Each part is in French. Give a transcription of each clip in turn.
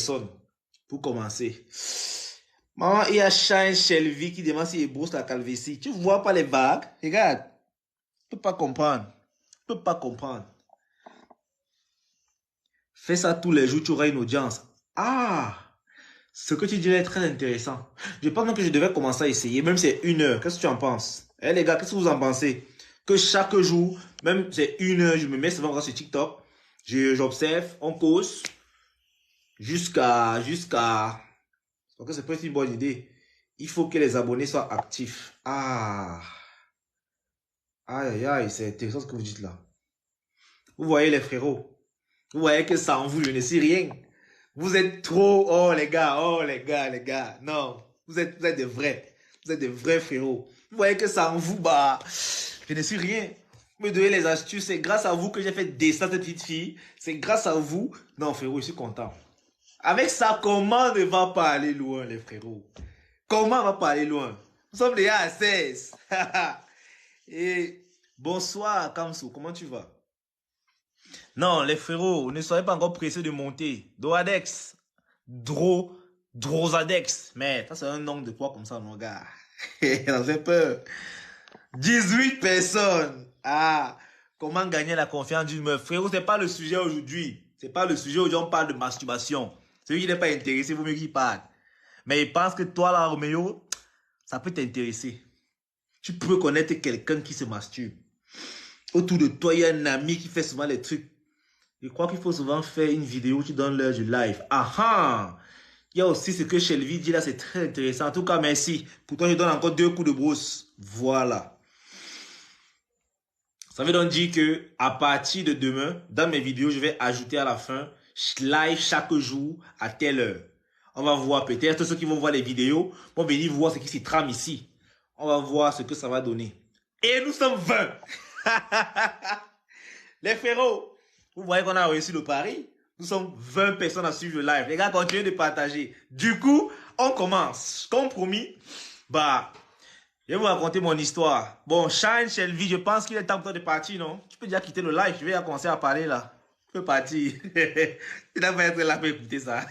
personnes pour commencer. Maman, il y a Shine Shelby qui demande s'il brosse la calvitie. Tu vois pas les vagues? Regarde. Tu peux pas comprendre. Tu peux pas comprendre. Fais ça tous les jours, tu auras une audience. Ah! Ce que tu dirais est très intéressant. Je pense même que je devais commencer à essayer, même si c'est 1 heure. Qu'est-ce que tu en penses? Eh les gars, qu'est-ce que vous en pensez? Que chaque jour, même c'est 1 heure, je me mets souvent sur TikTok, j'observe, on cause, jusqu'à... Parce que c'est pas une bonne idée. Il faut que les abonnés soient actifs. Ah! Aïe, aïe, aïe, c'est intéressant ce que vous dites là. Vous voyez les frérots? Vous voyez que sans vous, je ne sais rien. Vous êtes trop... Oh les gars, les gars. Non, vous êtes des vrais. Vous êtes des vrais frérots. Vous voyez que sans vous, bah, je ne suis rien. Vous me donnez les astuces. C'est grâce à vous que j'ai fait descendre cette petite fille. C'est grâce à vous. Non, frérot, je suis content. Avec ça, comment ne va pas aller loin, les frérots? Comment on va pas aller loin? Nous sommes déjà à 16. Et bonsoir, Kamsou. Comment tu vas? Non, les frérots, ne soyez pas encore pressés de monter. Doadex. Drosadex. Mais ça, c'est un nom de quoi comme ça, mon gars? J'en ai peur. 18 personnes. Ah, comment gagner la confiance d'une meuf? Frérot, c'est pas le sujet aujourd'hui. C'est pas le sujet aujourd'hui, on parle de masturbation. Celui qui n'est pas intéressé, vaut mieux qu'il parle. Mais il pense que toi, là, Roméo, ça peut t'intéresser. Tu peux connaître quelqu'un qui se masturbe. Autour de toi, il y a un ami qui fait souvent les trucs. Je crois qu'il faut souvent faire une vidéo qui donne l'heure du live. Ah ah! Il y a aussi ce que Shelby dit là, c'est très intéressant. En tout cas, merci. Pour toi, je donne encore 2 coups de brousse. Voilà. Ça veut donc dire que à partir de demain, dans mes vidéos, je vais ajouter à la fin live chaque jour à telle heure. On va voir peut-être ceux qui vont voir les vidéos vont venir voir ce qui se trame ici. On va voir ce que ça va donner. Et nous sommes 20. Les frérots, vous voyez qu'on a réussi le pari. Nous sommes 20 personnes à suivre le live. Les gars, continuez de partager. Du coup, on commence. Comme promis, bah, je vais vous raconter mon histoire. Bon, Shine Shelby, je pense qu'il est temps pour toi de partir, non? Tu peux déjà quitter le live. Je vais commencer à parler là. Tu peux partir. Tu dois pas être là pour écouter ça.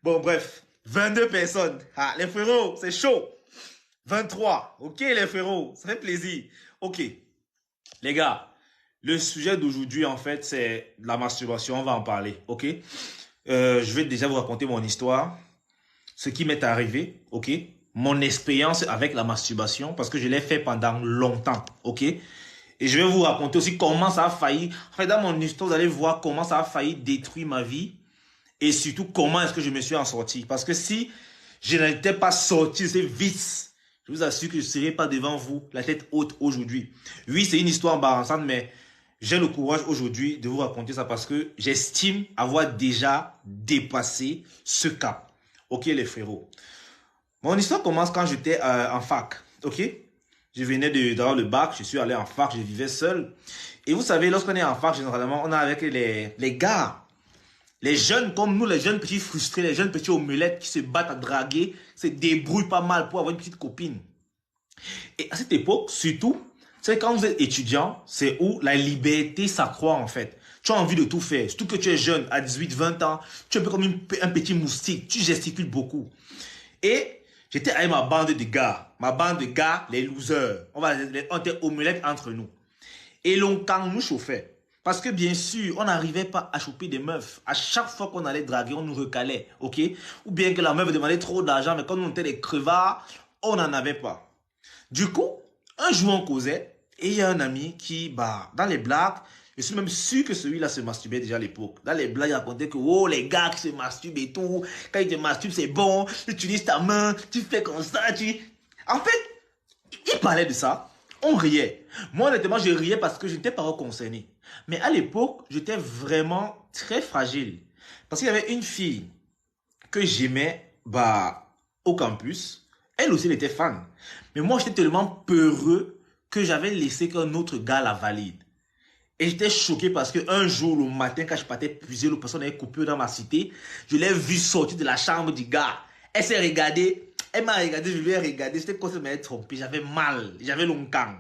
Bon, bref. 22 personnes. Ah, les frérots, c'est chaud. 23. Ok, les frérots, ça fait plaisir. Ok. Les gars, le sujet d'aujourd'hui, en fait, c'est la masturbation. On va en parler, ok? Je vais déjà vous raconter mon histoire, ce qui m'est arrivé, ok? Mon expérience avec la masturbation, parce que je l'ai fait pendant longtemps, ok? Et je vais vous raconter aussi comment ça a failli... En fait, dans mon histoire, vous allez voir comment ça a failli détruire ma vie et surtout comment est-ce que je me suis en sorti. Parce que si je n'étais pas sorti de ces vices, je vous assure que je ne serais pas devant vous, la tête haute aujourd'hui. Oui, c'est une histoire embarrassante, mais j'ai le courage aujourd'hui de vous raconter ça parce que j'estime avoir déjà dépassé ce cap. Ok, les frérots. Mon histoire commence quand j'étais en fac. Ok? Je venais d'avoir le bac, je suis allé en fac, je vivais seul. Et vous savez, lorsqu'on est en fac, généralement, on est avec les gars. Les jeunes comme nous, les jeunes petits frustrés, les jeunes petits omelettes qui se battent à draguer, se débrouillent pas mal pour avoir une petite copine. Et à cette époque, surtout, c'est quand vous êtes étudiant, c'est où la liberté s'accroît en fait. Tu as envie de tout faire, surtout que tu es jeune, à 18, 20 ans, tu es un peu comme un petit moustique, tu gesticules beaucoup. Et j'étais avec ma bande de gars, les losers. On était omelettes entre nous. Et quand nous chauffait. Parce que bien sûr, on n'arrivait pas à choper des meufs. À chaque fois qu'on allait draguer, on nous recalait, ok? Ou bien que la meuf demandait trop d'argent, mais comme on était des crevards, on n'en avait pas. Du coup, un jour on causait, et il y a un ami qui, dans les blagues, je suis même sûr que celui-là se masturbait déjà à l'époque. Dans les blagues, il racontait que, oh, les gars qui se masturbent et tout, quand ils te masturbent, c'est bon, tu utilises ta main, tu fais comme ça, En fait, il parlait de ça. On riait. Moi, honnêtement, je riais parce que je n'étais pas concerné. Mais à l'époque, j'étais vraiment très fragile. Parce qu'il y avait une fille que j'aimais au campus. Elle aussi, elle était fan. Mais moi, j'étais tellement peureux que j'avais laissé qu'un autre gars la valide. Et j'étais choqué parce qu'un jour, le matin, quand je partais puiser, le personne avait coupé dans ma cité, je l'ai vu sortir de la chambre du gars. Elle s'est regardée. Elle m'a regardé, je lui ai regardé. J'étais comme si elle m'avait trompé. J'avais mal. J'avais l'onkan.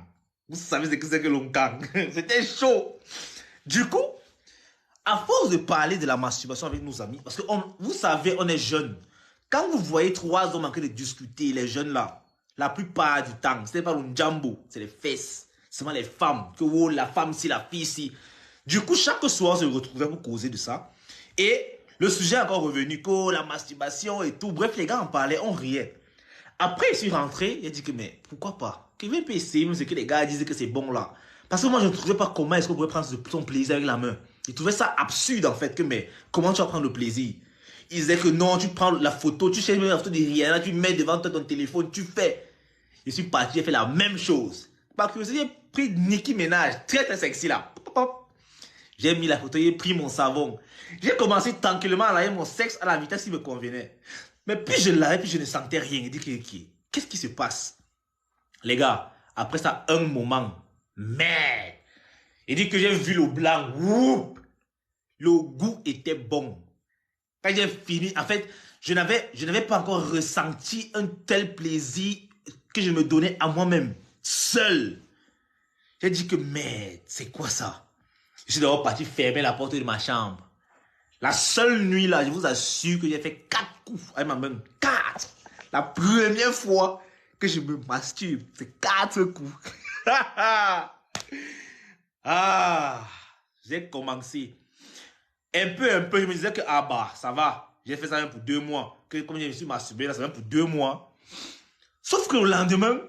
Vous savez ce que c'est que l'onkan. C'était chaud. Du coup, à force de parler de la masturbation avec nos amis, parce que vous savez, on est jeunes. Quand vous voyez 3 hommes en train de discuter, les jeunes là, la plupart du temps, ce n'est pas le njambo, c'est les fesses. C'est seulement les femmes. Que oh, la femme ici, la fille ici. Du coup, chaque soir, on se retrouvait pour causer de ça. Et le sujet est encore revenu, que oh, la masturbation et tout. Bref, les gars en parlaient, on riait. Après, je suis rentré, j'ai dit que, mais pourquoi pas? Que même essayer, même ce que les gars disaient que c'est bon là. Parce que moi, je ne trouvais pas comment est-ce qu'on pourrait prendre son plaisir avec la main. Ils trouvaient ça absurde en fait, que mais comment tu vas prendre le plaisir? Ils disaient que non, tu prends la photo, tu cherches même la photo de Rihanna, tu mets devant toi ton téléphone, tu fais. Je suis parti, j'ai fait la même chose. Par curiosité, j'ai pris Nicki Minaj, très très sexy là. J'ai mis la photo, j'ai pris mon savon. J'ai commencé tranquillement à laver mon sexe à la vitesse qui me convenait. Mais puis je lavais, puis je ne sentais rien. Il dit qu'est-ce qui se passe? Les gars, après ça, un moment, merde. Il dit que j'ai vu le blanc. Whoop, le goût était bon. Quand j'ai fini, en fait, je n'avais pas encore ressenti un tel plaisir que je me donnais à moi-même, seul. J'ai dit que merde, c'est quoi ça? Je suis d'abord parti fermer la porte de ma chambre. La seule nuit là, je vous assure que j'ai fait 4 coups avec ma main. 4. La première fois que je me masturbe, c'est 4 coups. Ah, j'ai commencé. Un peu, je me disais que ah bah, ça va. J'ai fait ça même pour 2 mois. Que, comme je me suis masturbé, là, ça même pour 2 mois. Sauf que le lendemain,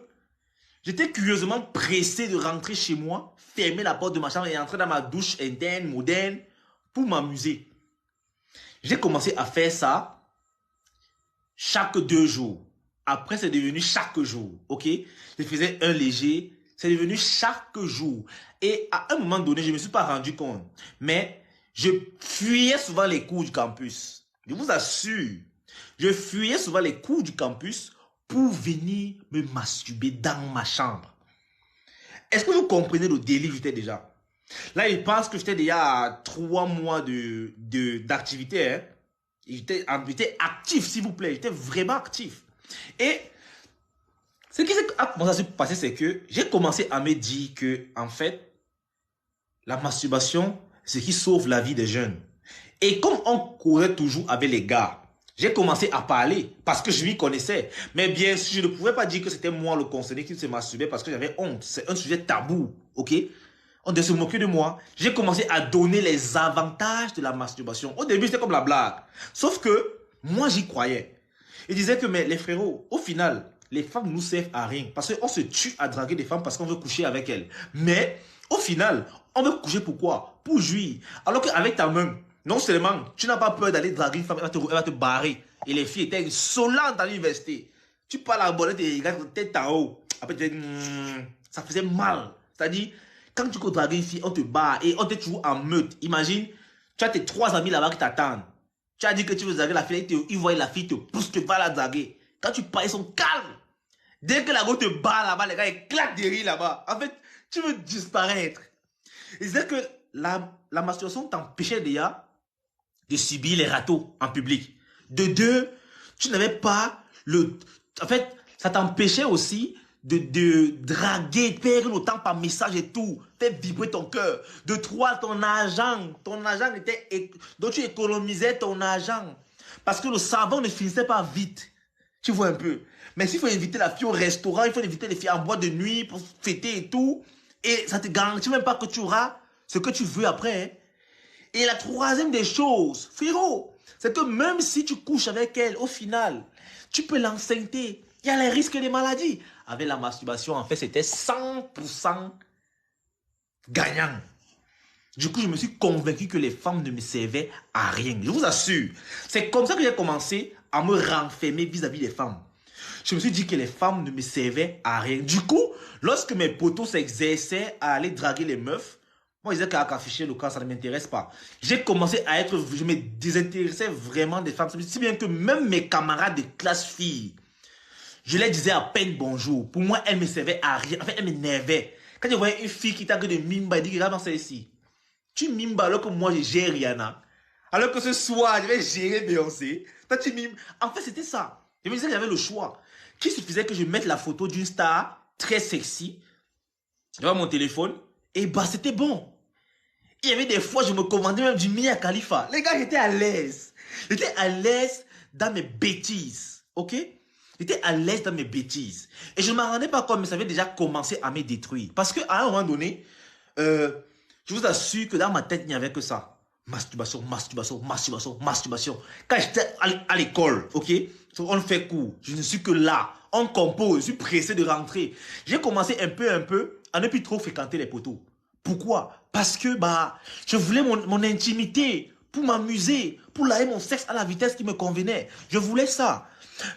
j'étais curieusement pressé de rentrer chez moi, fermer la porte de ma chambre et entrer dans ma douche interne, moderne, pour m'amuser. J'ai commencé à faire ça chaque 2 jours. Après, c'est devenu chaque jour, ok? Je faisais un léger, c'est devenu chaque jour. Et à un moment donné, je ne me suis pas rendu compte. Mais je fuyais souvent les cours du campus. Je vous assure, je fuyais souvent les cours du campus pour venir me masturber dans ma chambre. Est-ce que vous comprenez le délire que j'étais déjà? Là, il pense que j'étais déjà à 3 mois d'activité. Hein? J'étais actif, s'il vous plaît. J'étais vraiment actif. Et ce qui a commencé à se passer, c'est que j'ai commencé à me dire que, en fait, la masturbation, c'est ce qui sauve la vie des jeunes. Et comme on courait toujours avec les gars, j'ai commencé à parler parce que je m'y connaissais. Mais bien sûr, je ne pouvais pas dire que c'était moi le concerné qui se masturbait parce que j'avais honte. C'est un sujet tabou, ok? On devait se moquer de moi. J'ai commencé à donner les avantages de la masturbation. Au début, c'était comme la blague. Sauf que moi, j'y croyais. Il disait que mais les frérots, au final, les femmes nous servent à rien. Parce qu'on se tue à draguer des femmes parce qu'on veut coucher avec elles. Mais au final, on veut coucher pourquoi? Pour jouir. Alors qu'avec ta main, non seulement tu n'as pas peur d'aller draguer une femme, elle va te barrer. Et les filles étaient insolentes à l'université. Tu parles à la bonnette et regardes tête en haut. Après, tu dis, ça faisait mal. C'est-à-dire, quand tu cours draguer une fille, on te barre et on te toujours en meute. Imagine, tu as tes 3 amis là-bas qui t'attendent. Tu as dit que tu veux draguer la fille, ils voient la fille te pousse, tu vas la draguer. Quand tu parles, ils sont calmes. Dès que la go te barre là-bas, les gars éclatent de rire là-bas. En fait, tu veux disparaître. Ils disaient que la masturbation t'empêchait déjà de subir les râteaux en public. De 2, tu n'avais pas le... En fait, ça t'empêchait aussi de draguer, perdre le temps par message et tout, faire vibrer ton cœur. De 3, ton argent était... Donc tu économisais ton argent. Parce que le savon ne finissait pas vite. Tu vois un peu. Mais s'il faut inviter la fille au restaurant, il faut inviter les filles en boîte de nuit pour fêter et tout. Et ça te garantit même pas que tu auras ce que tu veux après. Hein. Et la 3e des choses, frérot, c'est que même si tu couches avec elle, au final, tu peux l'enceinte. Il y a les risques des maladies. Avec la masturbation, en fait, c'était 100% gagnant. Du coup, je me suis convaincu que les femmes ne me servaient à rien. Je vous assure. C'est comme ça que j'ai commencé à me renfermer vis-à-vis des femmes. Je me suis dit que les femmes ne me servaient à rien. Du coup, lorsque mes potos s'exerçaient à aller draguer les meufs, moi, je disais qu'à afficher le camp, ça ne m'intéresse pas. J'ai commencé à être... Je me désintéressais vraiment des femmes. Si bien que même mes camarades de classe filles, je leur disais à peine bonjour. Pour moi, elles ne me servaient à rien. En fait, elles m'énervaient. Quand je voyais une fille qui t'a que de mimba, elle dit, regarde dans celle-ci. Tu mimba alors que moi, je gère Rihanna. Alors que ce soir, je vais gérer Beyoncé. Toi, tu mimbes. En fait, c'était ça. Je me disais que j'avais le choix. Qu'il suffisait que je mette la photo d'une star très sexy devant mon téléphone. Et bah, c'était bon. Il y avait des fois, je me commandais même du Mia Khalifa. Les gars, j'étais à l'aise. J'étais à l'aise dans mes bêtises. Ok? J'étais à l'aise dans mes bêtises. Et je ne m'en rendais pas compte, mais ça avait déjà commencé à me détruire. Parce qu'à un moment donné, je vous assure que dans ma tête, il n'y avait que ça. Masturbation, masturbation, masturbation, masturbation. Quand j'étais à l'école, ok, on fait cours, je ne suis que là, on compose, je suis pressé de rentrer. J'ai commencé un peu à ne plus trop fréquenter les poteaux. Pourquoi? Parce que je voulais mon intimité, pour m'amuser, pour laver mon sexe à la vitesse qui me convenait. Je voulais ça.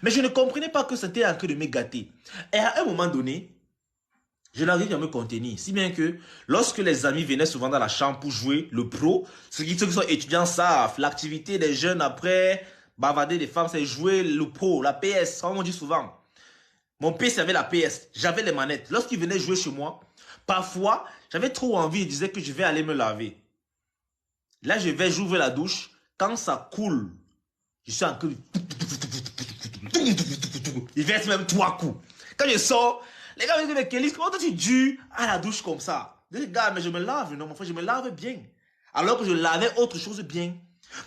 Mais je ne comprenais pas que c'était en train de me gâter. Et à un moment donné, je n'arrivais à me contenir. Si bien que lorsque les amis venaient souvent dans la chambre pour jouer le pro, ceux qui sont étudiants savent, l'activité des jeunes après bavarder des femmes, c'est jouer le pro, la PS, comme on dit souvent. Mon PC avait la PS, j'avais les manettes. Lorsqu'ils venaient jouer chez moi, parfois, j'avais trop envie, ils disaient que je vais aller me laver. Là, j'ouvre la douche. Quand ça coule, je suis en train de... Il verse même 3 coups. Quand je sors, les gars me disent, mais Kelly, comment tu dures à la douche comme ça? Je dis, gars, mais je me lave. Non, mon frère, je me lave bien. Alors que je lavais autre chose bien.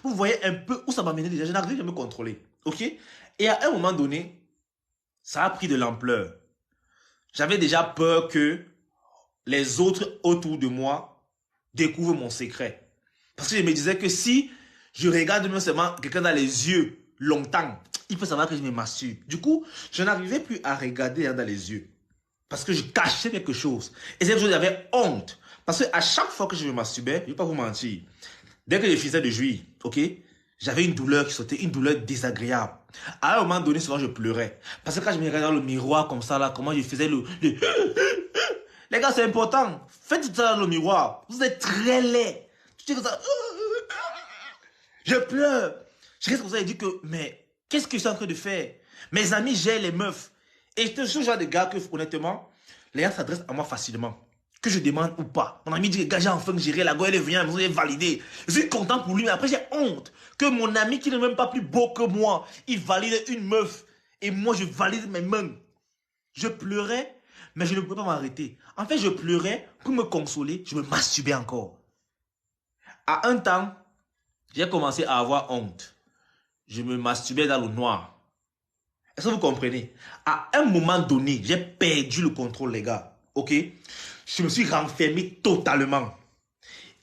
Vous voyez un peu où ça m'a mené déjà. Je n'arrivais pas à me contrôler. Ok? Et à un moment donné, ça a pris de l'ampleur. J'avais déjà peur que les autres autour de moi découvrent mon secret. Parce que je me disais que si je regarde même seulement quelqu'un dans les yeux longtemps, il peut savoir que je me masturbe. Du coup, je n'arrivais plus à regarder dans les yeux. Parce que je cachais quelque chose. Et c'est pour ça que j'avais honte. Parce qu'à chaque fois que je me masturbais, je ne vais pas vous mentir, dès que je finissais de jouir, ok, j'avais une douleur qui sautait, une douleur désagréable. À un moment donné, souvent je pleurais. Parce que quand je me regardais dans le miroir comme ça, là, comment je faisais le... Les gars, c'est important. Faites tout ça dans le miroir. Vous êtes très laid. Tu dis comme ça. Je pleure. Je reste comme ça et dis que, mais qu'est-ce que je suis en train de faire? Mes amis gèrent les meufs. Et je suis le genre de gars que, honnêtement, les gens s'adressent à moi facilement. Que je demande ou pas. Mon ami dit, gars, j'ai enfin géré la gueule, elle vient, vous avez validé. Je suis content pour lui, mais après j'ai honte que mon ami qui n'est même pas plus beau que moi, il valide une meuf. Et moi, je valide mes mains. Je pleurais, mais je ne pouvais pas m'arrêter. En fait, je pleurais pour me consoler, je me masturbais encore. À un temps, j'ai commencé à avoir honte. Je me masturbais dans le noir. Est-ce que vous comprenez? À un moment donné, j'ai perdu le contrôle, les gars. Ok? Je me suis renfermé totalement.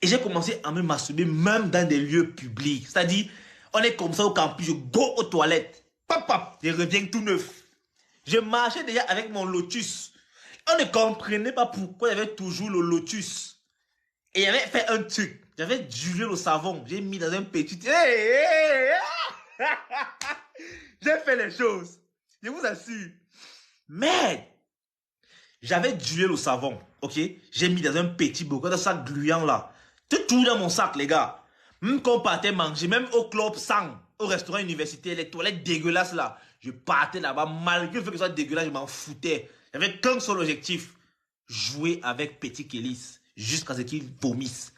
Et j'ai commencé à me masturber même dans des lieux publics. C'est-à-dire, on est comme ça au campus, je go aux toilettes. Pap, pap, je reviens tout neuf. Je marchais déjà avec mon lotus. On ne comprenait pas pourquoi il y avait toujours le lotus. Et il avait fait un truc. J'avais dilué le savon. J'ai mis dans un petit... J'ai fait les choses. Je vous assure. Mais j'avais dilué le savon. Ok? J'ai mis dans un petit bocaux, dans ça gluant là. Tout dans mon sac, les gars. Même quand on partait manger, même au club sang, au restaurant universitaire, les toilettes dégueulasses là. Je partais là-bas, malgré le fait que ce soit dégueulasse, je m'en foutais. J'avais qu'un seul objectif. Jouer avec Petit Kélis jusqu'à ce qu'il vomisse.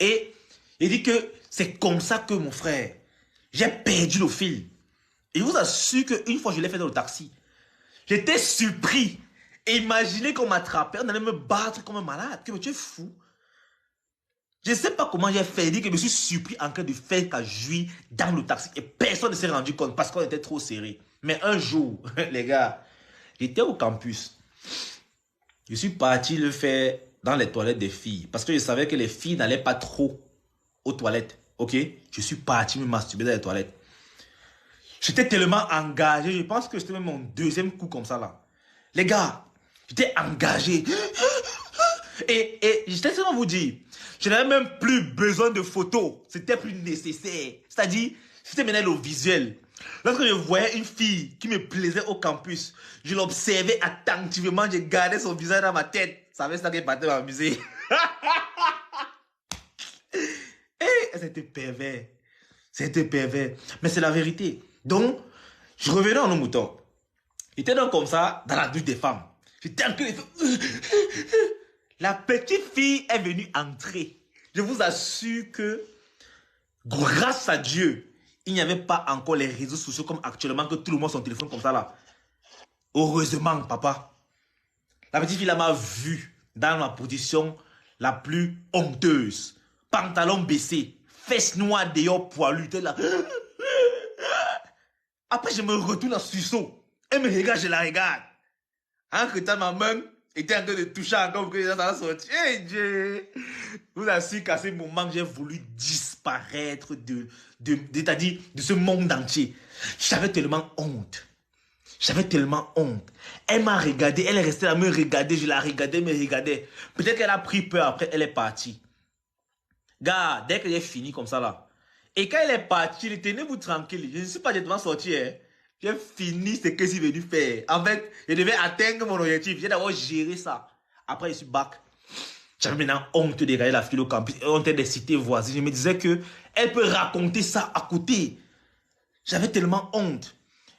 Et il dit que c'est comme ça que mon frère, j'ai perdu le fil. Et je vous assure qu'une fois je l'ai fait dans le taxi, j'étais surpris. Et imaginez qu'on m'attrapait, on allait me battre comme un malade. Que tu es fou. Je ne sais pas comment j'ai fait. Il dit que je me suis surpris en train de faire qu'à jouir dans le taxi. Et personne ne s'est rendu compte parce qu'on était trop serré. Mais un jour, les gars, j'étais au campus. Je suis parti le faire dans les toilettes des filles. Parce que je savais que les filles n'allaient pas trop aux toilettes. Ok? Je suis parti me masturber dans les toilettes. J'étais tellement engagé. Je pense que c'était même mon deuxième coup comme ça là. Les gars, j'étais engagé. Et j'étais seulement vous dire, je n'avais même plus besoin de photos. C'était plus nécessaire. C'est-à-dire, c'était maintenant le visuel. Lorsque je voyais une fille qui me plaisait au campus, je l'observais attentivement, je gardais son visage dans ma tête. Ça savait ça qu'elle partait m'amuser. Et c'était pervers. C'était pervers. Mais c'est la vérité. Donc, je revenais en nos moutons. J'étais donc comme ça dans la douche des femmes. J'étais en train de... La petite fille est venue entrer. Je vous assure que, grâce à Dieu, il n'y avait pas encore les réseaux sociaux comme actuellement, que tout le monde a son téléphone comme ça là. Heureusement, papa. La petite fille là m'a vu dans ma position la plus honteuse. pantalon baissé, fesses noires dehors poilu, t'es là. Après, je me retourne en sursaut. Elle me regarde, je la regarde. Entre temps, ma main était en train de toucher encore que ça va sortir. Hey, Dieu! Je vous assure qu'à ce moment, j'ai voulu disparaître c'est-à-dire de ce monde entier. J'avais tellement honte. J'avais tellement honte. Elle m'a regardé, elle est restée là me regarder, je la regardais, me regardait. Peut-être qu'elle a pris peur, après elle est partie. Gars, dès que j'ai fini comme ça là, et quand elle est partie, tenez-vous tranquille, je ne suis pas directement sorti, hein. J'ai fini ce que je suis venu faire. En fait, je devais atteindre mon objectif, j'ai d'abord géré ça. Après, je suis back. J'avais maintenant honte de regarder la fille au campus, honte des cités voisines. Je me disais que elle peut raconter ça à côté. J'avais tellement honte.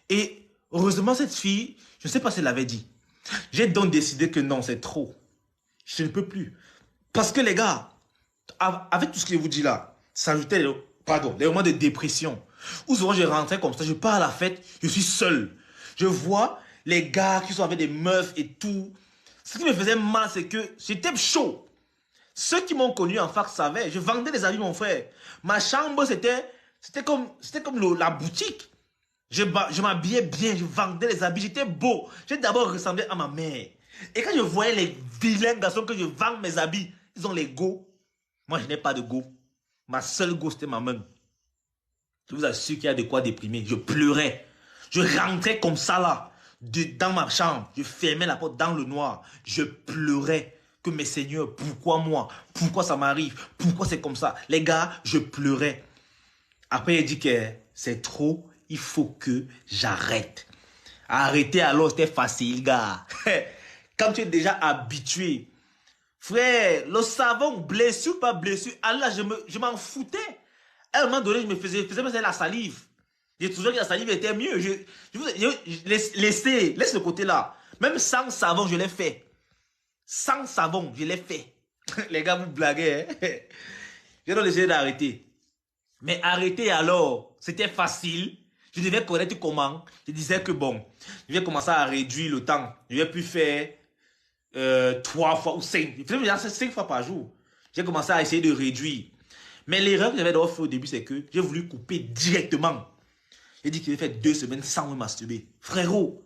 Et heureusement, cette fille, je ne sais pas si elle l'avait dit. J'ai donc décidé que non, c'est trop. Je ne peux plus. Parce que les gars, avec tout ce que je vous dis là, ça ajoutait les moments de dépression. Ou souvent je rentrais comme ça, je pars à la fête, je suis seul. Je vois les gars qui sont avec des meufs et tout. Ce qui me faisait mal, c'est que j'étais chaud. Ceux qui m'ont connu en fac savaient, je vendais des habits, mon frère. Ma chambre, c'était comme la boutique. Je m'habillais bien, je vendais les habits, j'étais beau. J'ai d'abord ressemblé à ma mère. Et quand je voyais les vilains garçons que je vends mes habits, ils ont les go. Moi, je n'ai pas de go. Ma seule go, c'était ma main. Je vous assure qu'il y a de quoi déprimer. Je pleurais. Je rentrais comme ça là, dans ma chambre. Je fermais la porte dans le noir. Je pleurais. Que mes seigneurs, pourquoi moi? Pourquoi ça m'arrive? Pourquoi c'est comme ça? Les gars, je pleurais. Après, il dit que c'est trop. Il faut que j'arrête. Arrêter alors, c'était facile, gars. Quand tu es déjà habitué. Frère, le savon, blessure, pas blessure. Allah, je m'en foutais. À un moment donné, je me faisais la salive. J'ai toujours dit que la salive était mieux. Laisse le côté là. Même sans savon, je l'ai fait. Sans savon, je l'ai fait. Les gars, vous blaguez. Hein? J'ai donc essayé d'arrêter. Mais arrêter alors, c'était facile. Je devais connaître comment. Je disais que bon, je vais commencer à réduire le temps. Je vais plus faire 3 fois ou 5. Je faisais déjà 5 fois par jour. J'ai commencé à essayer de réduire. Mais l'erreur que j'avais d'abord fait au début, c'est que j'ai voulu couper directement. J'ai dit que j'ai fait 2 semaines sans me masturber. Frérot,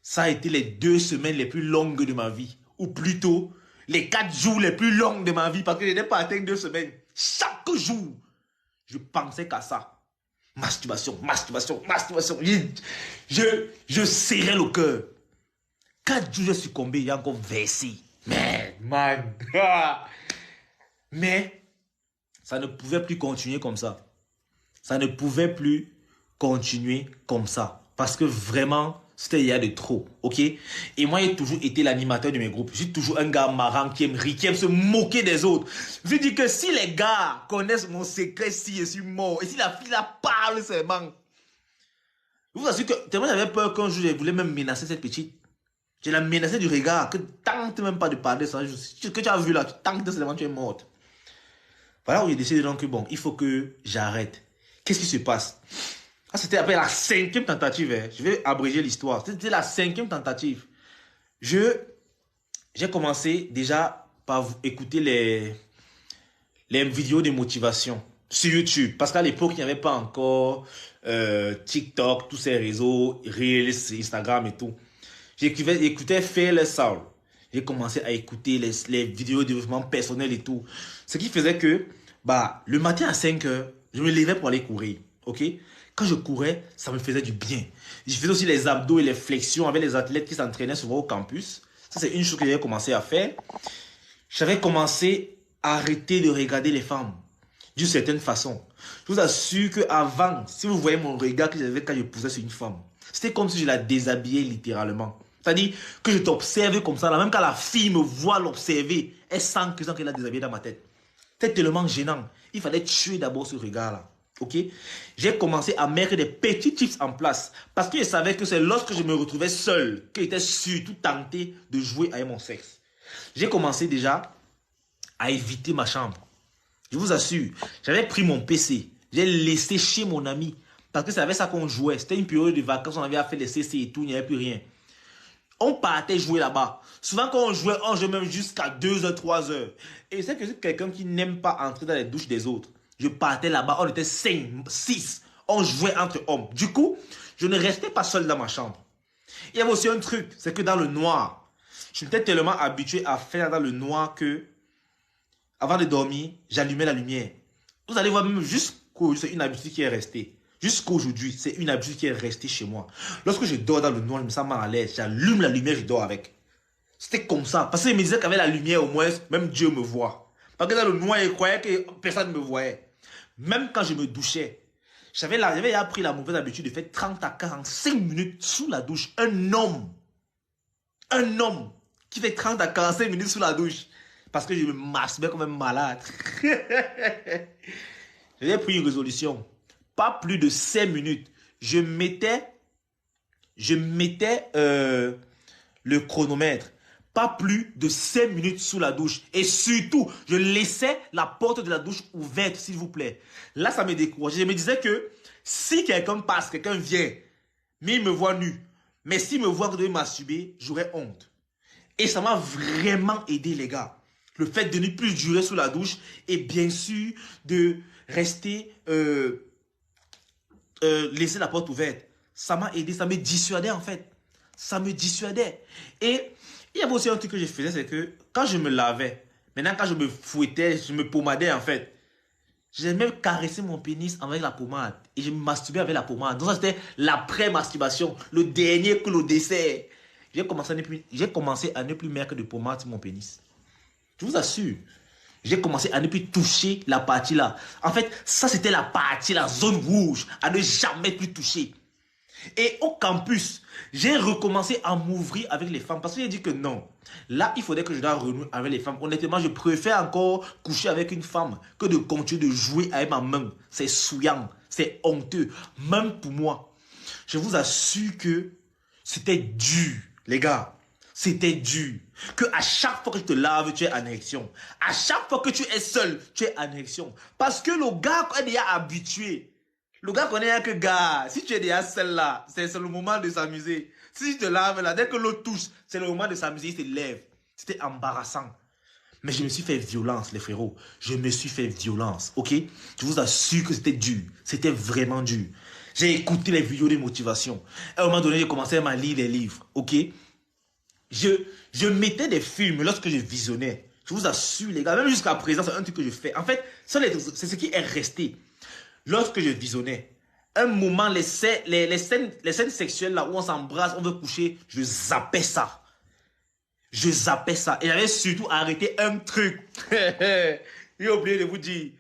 ça a été les 2 semaines les plus longues de ma vie. Ou plutôt, les 4 jours les plus longs de ma vie. Parce que je n'ai pas atteint 2 semaines. Chaque jour, je pensais qu'à ça. Masturbation, masturbation, masturbation. Je serrais le cœur. 4 jours, j'ai succombé. J'ai encore versé. Mais, man. Mais, ça ne pouvait plus continuer comme ça. Ça ne pouvait plus continuer comme ça. Parce que vraiment, c'était il y a de trop. Ok? Et moi, j'ai toujours été l'animateur de mes groupes. Je suis toujours un gars marrant qui aime rire, qui aime se moquer des autres. Je dis que si les gars connaissent mon secret, si je suis mort, et si la fille la parle seulement, je vous assure que tellement j'avais peur qu'un jour, je voulais même menacer cette petite. Je la menaçais du regard, que tente même pas de parler de ça. Ce que tu as vu là, tu tentes seulement, tu es morte. Voilà où j'ai décidé donc que bon, il faut que j'arrête. Qu'est-ce qui se passe? Ah, c'était après la 5e tentative. Hein. Je vais abréger l'histoire. C'était la 5e tentative. J'ai commencé déjà par écouter les vidéos de motivation sur YouTube. Parce qu'à l'époque, il n'y avait pas encore TikTok, tous ces réseaux, Reels, Instagram et tout. J'écoutais Fearless Soul. J'ai commencé à écouter les vidéos de développement personnel et tout. Ce qui faisait que, le matin à 5 heures, je me levais pour aller courir. Ok? Quand je courais, ça me faisait du bien. Je faisais aussi les abdos et les flexions avec les athlètes qui s'entraînaient souvent au campus. Ça, c'est une chose que j'avais commencé à faire. J'avais commencé à arrêter de regarder les femmes d'une certaine façon. Je vous assure qu'avant, si vous voyez mon regard que j'avais quand je posais sur une femme, c'était comme si je la déshabillais littéralement. C'est-à-dire que je t'observais comme ça. Là, même quand la fille me voit l'observer, elle sent qu'elle l'a déshabillée dans ma tête. C'était tellement gênant. Il fallait tuer d'abord ce regard-là. Ok? J'ai commencé à mettre des petits tips en place. Parce que je savais que c'est lorsque je me retrouvais seul que j'étais surtout tenté de jouer avec mon sexe. J'ai commencé déjà à éviter ma chambre. Je vous assure, j'avais pris mon PC. J'ai laissé chez mon ami. Parce que c'est avec ça qu'on jouait. C'était une période de vacances, on avait fait les CC et tout, il n'y avait plus rien. On partait jouer là-bas. Souvent, quand on jouait même jusqu'à 2 heures, 3 heures. Et c'est que je suis quelqu'un qui n'aime pas entrer dans les douches des autres. Je partais là-bas, on était 5, 6. On jouait entre hommes. Du coup, je ne restais pas seul dans ma chambre. Il y avait aussi un truc, c'est que dans le noir, je m'étais tellement habitué à faire dans le noir que, avant de dormir, j'allumais la lumière. Vous allez voir, même jusqu'au, c'est une habitude qui est restée. Jusqu'aujourd'hui, c'est une habitude qui est restée chez moi. Lorsque je dors dans le noir, je me sens mal à l'aise. J'allume la lumière, je dors avec. C'était comme ça. Parce que je me disais qu'avec la lumière, au moins, même Dieu me voit. Parce que dans le noir, je croyais que personne ne me voyait. Même quand je me douchais, j'avais appris la mauvaise habitude de faire 30 à 45 minutes sous la douche. Un homme qui fait 30 à 45 minutes sous la douche. Parce que je me masturbais comme un malade. J'avais pris une résolution. Pas plus de 5 minutes. Je mettais le chronomètre. Pas plus de 5 minutes sous la douche. Et surtout, je laissais la porte de la douche ouverte, s'il vous plaît. Là, ça me décourageait. Je me disais que si quelqu'un passe, quelqu'un vient, mais il me voit nu, mais s'il me voit que je masturber, j'aurais honte. Et ça m'a vraiment aidé, les gars. Le fait de ne plus durer sous la douche et bien sûr de rester, laisser la porte ouverte. Ça m'a aidé, ça me dissuadait en fait. Ça me dissuadait. Et il y avait aussi un truc que je faisais, c'est que quand je me lavais, maintenant quand je me fouettais, je me pommadais en fait, j'aimais caresser mon pénis avec la pommade. Et je me masturbais avec la pommade. Donc ça c'était l'après-masturbation, le dernier coup, le dessert. J'ai commencé à ne plus mettre de pommade sur mon pénis. Je vous assure. J'ai commencé à ne plus toucher la partie là. En fait, ça c'était la partie, la zone rouge, à ne jamais plus toucher. Et au campus, j'ai recommencé à m'ouvrir avec les femmes parce que j'ai dit que non. Là, il faudrait que je dois renouer avec les femmes. Honnêtement, je préfère encore coucher avec une femme que de continuer de jouer avec ma main. C'est souillant, c'est honteux, même pour moi. Je vous assure que c'était dur, les gars. C'était dur. Que à chaque fois que tu te laves, tu es en érection. À chaque fois que tu es seul, tu es en érection. Parce que le gars est déjà habitué. Le gars connaît que gars, si tu es déjà seul là, c'est le moment de s'amuser. Si tu te laves là, dès que l'autre touche, c'est le moment de s'amuser, il se lève. C'était embarrassant. Mais je me suis fait violence, les frérots. Je me suis fait violence, ok? Je vous assure que c'était dur. C'était vraiment dur. J'ai écouté les vidéos de motivation. À un moment donné, j'ai commencé à lire les livres, ok? Je mettais des films lorsque je visionnais. Je vous assure, les gars, même jusqu'à présent, c'est un truc que je fais. En fait, c'est ce qui est resté. Lorsque je visionnais, un moment, les scènes sexuelles là où on s'embrasse, on veut coucher, je zappais ça. Je zappais ça. Et j'avais surtout arrêté un truc. J'ai oublié de vous dire.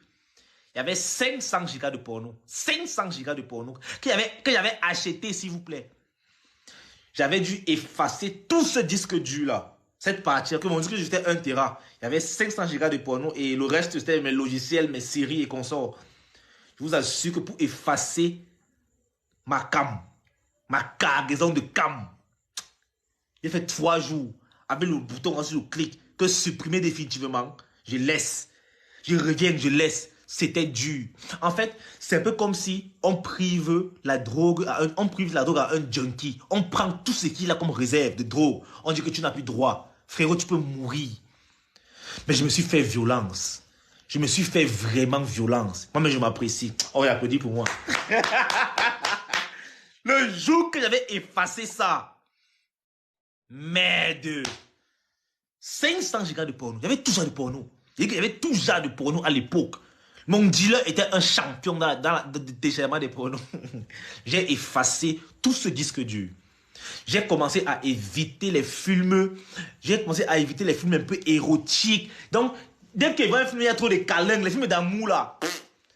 Il y avait 500 gigas de porno. 500 gigas de porno que j'avais acheté, s'il vous plaît. J'avais dû effacer tout ce disque dur là. Cette partie, que mon disque j'étais 1 Tera. Il y avait 500 gigas de porno et le reste c'était mes logiciels, mes séries et consorts. Je vous assure que pour effacer ma cam, ma cargaison de cam, j'ai fait 3 jours avec le bouton sur le clic que supprimer définitivement. Je laisse. Je reviens, je laisse. C'était dur. En fait, c'est un peu comme si on prive la drogue à un junkie. On prend tout ce qu'il a comme réserve de drogue. On dit que tu n'as plus droit. Frérot, tu peux mourir. Mais je me suis fait violence. Je me suis fait vraiment violence. Moi-même, je m'apprécie. Oh, il applaudit pour moi. Le jour que j'avais effacé ça, merde. 500 gigas de porno. Il y avait tout genre de porno. Il y avait tout genre de porno à l'époque. Mon dealer était un champion dans le déchirement des pornos. J'ai effacé tout ce disque dur. J'ai commencé à éviter les films. J'ai commencé à éviter les films un peu érotiques. Donc, dès qu'il y a un film, il y a trop de câlins, les films d'amour là.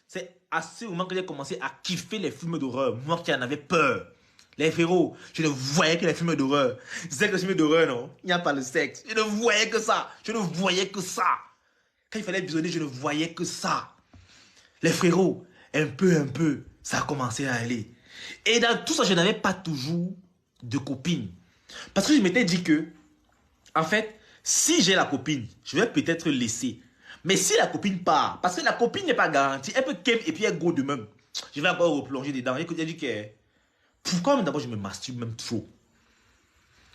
C'est à ce moment que j'ai commencé à kiffer les films d'horreur. Moi qui en avais peur. Les frérots, je ne voyais que les films d'horreur. C'est que les films d'horreur, non? Il n'y a pas le sexe. Je ne voyais que ça. Je ne voyais que ça. Quand il fallait visionner, je ne voyais que ça. Les frérots, un peu, ça a commencé à aller. Et dans tout ça, je n'avais pas toujours de copine. Parce que je m'étais dit que, en fait, si j'ai la copine, je vais peut-être laisser. Mais si la copine part, parce que la copine n'est pas garantie, elle peut kem et puis elle go de même. Je vais encore replonger dedans. Écoute, elle dit que, pourquoi d'abord je me masturbe même trop?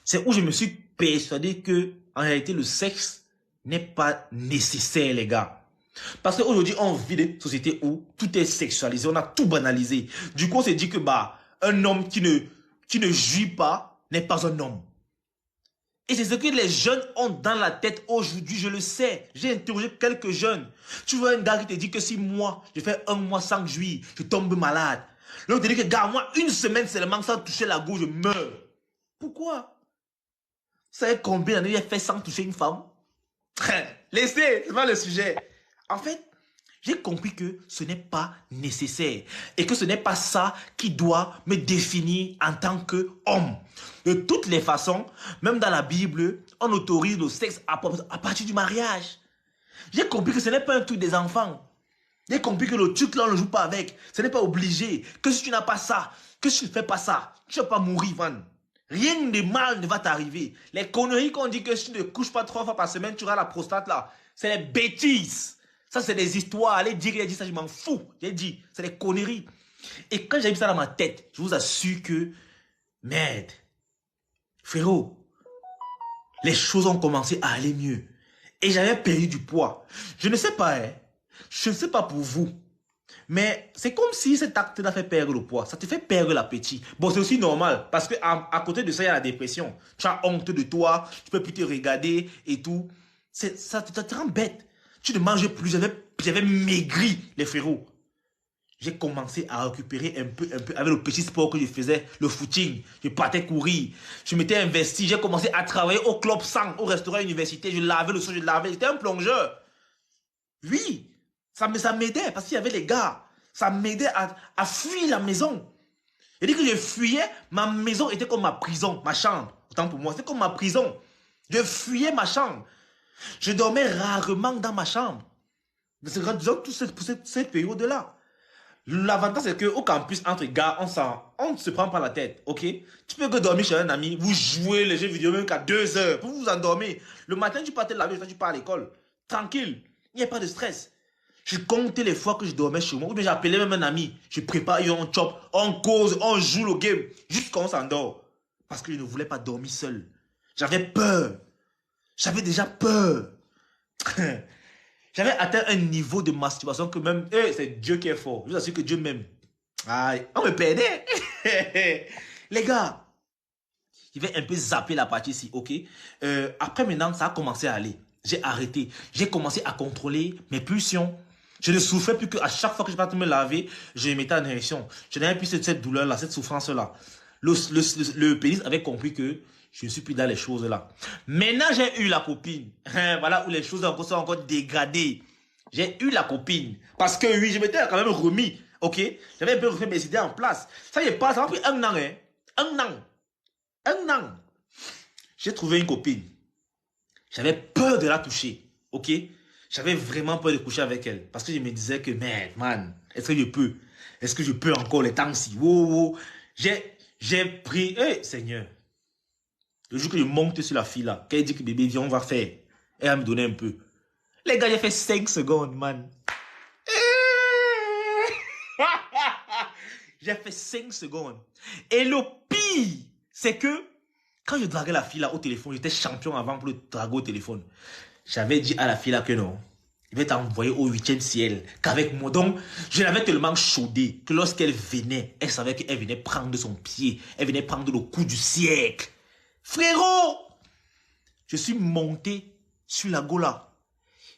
C'est où je me suis persuadé que, en réalité, le sexe n'est pas nécessaire, les gars. Parce qu'aujourd'hui, on vit des sociétés où tout est sexualisé, on a tout banalisé. Du coup, on s'est dit que, un homme qui ne jouit pas n'est pas un homme. Et c'est ce que les jeunes ont dans la tête aujourd'hui, je le sais. J'ai interrogé quelques jeunes. Tu vois un gars qui te dit que si moi, je fais un mois sans jouir, je tombe malade. L'autre te dit que, gars, moi, une semaine seulement sans toucher la gauche, je meurs. Pourquoi? Vous savez combien d'années j'ai fait sans toucher une femme? Laissez, c'est pas le sujet. En fait, j'ai compris que ce n'est pas nécessaire et que ce n'est pas ça qui doit me définir en tant qu'homme. De toutes les façons, même dans la Bible, on autorise le sexe à partir du mariage. J'ai compris que ce n'est pas un truc des enfants. J'ai compris que le truc là, on ne joue pas avec. Ce n'est pas obligé. Que si tu n'as pas ça, que si tu ne fais pas ça, tu ne vas pas mourir, man. Rien de mal ne va t'arriver. Les conneries qu'on dit que si tu ne couches pas 3 fois par semaine, tu auras la prostate là. C'est des bêtises. Ça, c'est des histoires. Allez dire qu'il a dit ça, je m'en fous. J'ai dit, c'est des conneries. Et quand j'ai mis ça dans ma tête, je vous assure que, merde, frérot, les choses ont commencé à aller mieux. Et j'avais perdu du poids. Je ne sais pas, hein. Je ne sais pas pour vous. Mais c'est comme si cet acte t'a fait perdre le poids. Ça te fait perdre l'appétit. Bon, c'est aussi normal. Parce qu'à côté de ça, il y a la dépression. Tu as honte de toi. Tu peux plus te regarder et tout. Ça te rend bête. Tu ne manges plus. J'avais maigri, les frérots. J'ai commencé à récupérer un peu avec le petit sport que je faisais, le footing. Je partais courir. Je m'étais investi. J'ai commencé à travailler au club 100, au restaurant université. Je lavais le sol, je lavais. J'étais un plongeur. Oui. Ça m'aidait parce qu'il y avait les gars. Ça m'aidait à fuir la maison. Et dès que je fuyais, ma maison était comme ma prison, ma chambre. Autant pour moi, c'était comme ma prison. Je fuyais ma chambre. Je dormais rarement dans ma chambre. C'est disons toute cette période-là. L'avantage, c'est qu'au campus, entre gars, on ne se prend pas la tête, ok? Tu peux que dormir chez un ami, vous jouez les jeux vidéo même qu'à 2 heures, pour vous endormir. Le matin, tu partais laver, tu pars à l'école. Tranquille, il n'y a pas de stress. Je comptais les fois que je dormais chez moi, ou bien j'appelais même un ami. Je prépare, on chope, on cause, on joue le game, jusqu'à on s'endort. Parce que je ne voulais pas dormir seul. J'avais peur. J'avais déjà peur. J'avais atteint un niveau de masturbation que même, c'est Dieu qui est fort. Je vous assure que Dieu m'aime. Aïe, on me perdait. Les gars, je vais un peu zapper la partie ici, ok? Après maintenant, ça a commencé à aller. J'ai arrêté. J'ai commencé à contrôler mes pulsions. Je ne souffrais plus qu'à chaque fois que je partais me laver, je me mettais en érection. Je n'avais plus cette douleur-là, cette souffrance-là. Le pénis avait compris que je ne suis plus dans les choses-là. Maintenant, j'ai eu la copine. Voilà où les choses sont encore dégradées. J'ai eu la copine. Parce que oui, je m'étais quand même remis. Ok? J'avais un peu refait mes idées en place. Ça y est pas, ça m'a pris 1 an. Hein? 1 an. 1 an. J'ai trouvé une copine. J'avais peur de la toucher. Ok? J'avais vraiment peur de coucher avec elle. Parce que je me disais que, merde, man, est-ce que je peux? Est-ce que je peux encore les temps-ci? Wow, wow. J'ai pris, Seigneur. Le jour que je monte sur la fille là, qu'elle dit que bébé, viens, on va faire. Elle va me donner un peu. Les gars, j'ai fait 5 secondes, man. J'ai fait 5 secondes. Et le pire, c'est que quand je draguais la fille là au téléphone, j'étais champion avant pour le draguer au téléphone. J'avais dit à la fille là que non, il va t'envoyer au 8e ciel. Qu'avec moi, donc, je l'avais tellement chaudée que lorsqu'elle venait, elle savait qu'elle venait prendre son pied. Elle venait prendre le coup du siècle. Frérot, je suis monté sur la gola.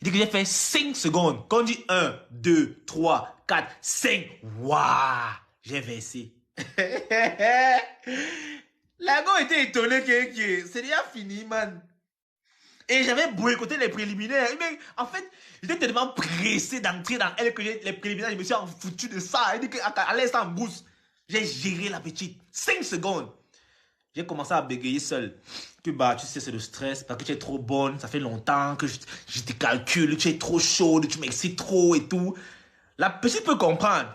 Il dit que j'ai fait 5 secondes. Quand on dit 1, 2, 3, 4, 5. Waouh, j'ai versé. La go était étonné que c'est déjà fini, man. Et j'avais boycotté les préliminaires. Mais en fait, j'étais tellement pressé d'entrer dans elle que les préliminaires, je me suis foutu de ça. Elle dit qu'à l'instant boost, j'ai géré la petite. 5 secondes. J'ai commencé à bégayer seul. Que tu sais, c'est le stress parce que tu es trop bonne. Ça fait longtemps que je te calcule. Tu es trop chaude, tu m'excites trop et tout. La petite peut comprendre.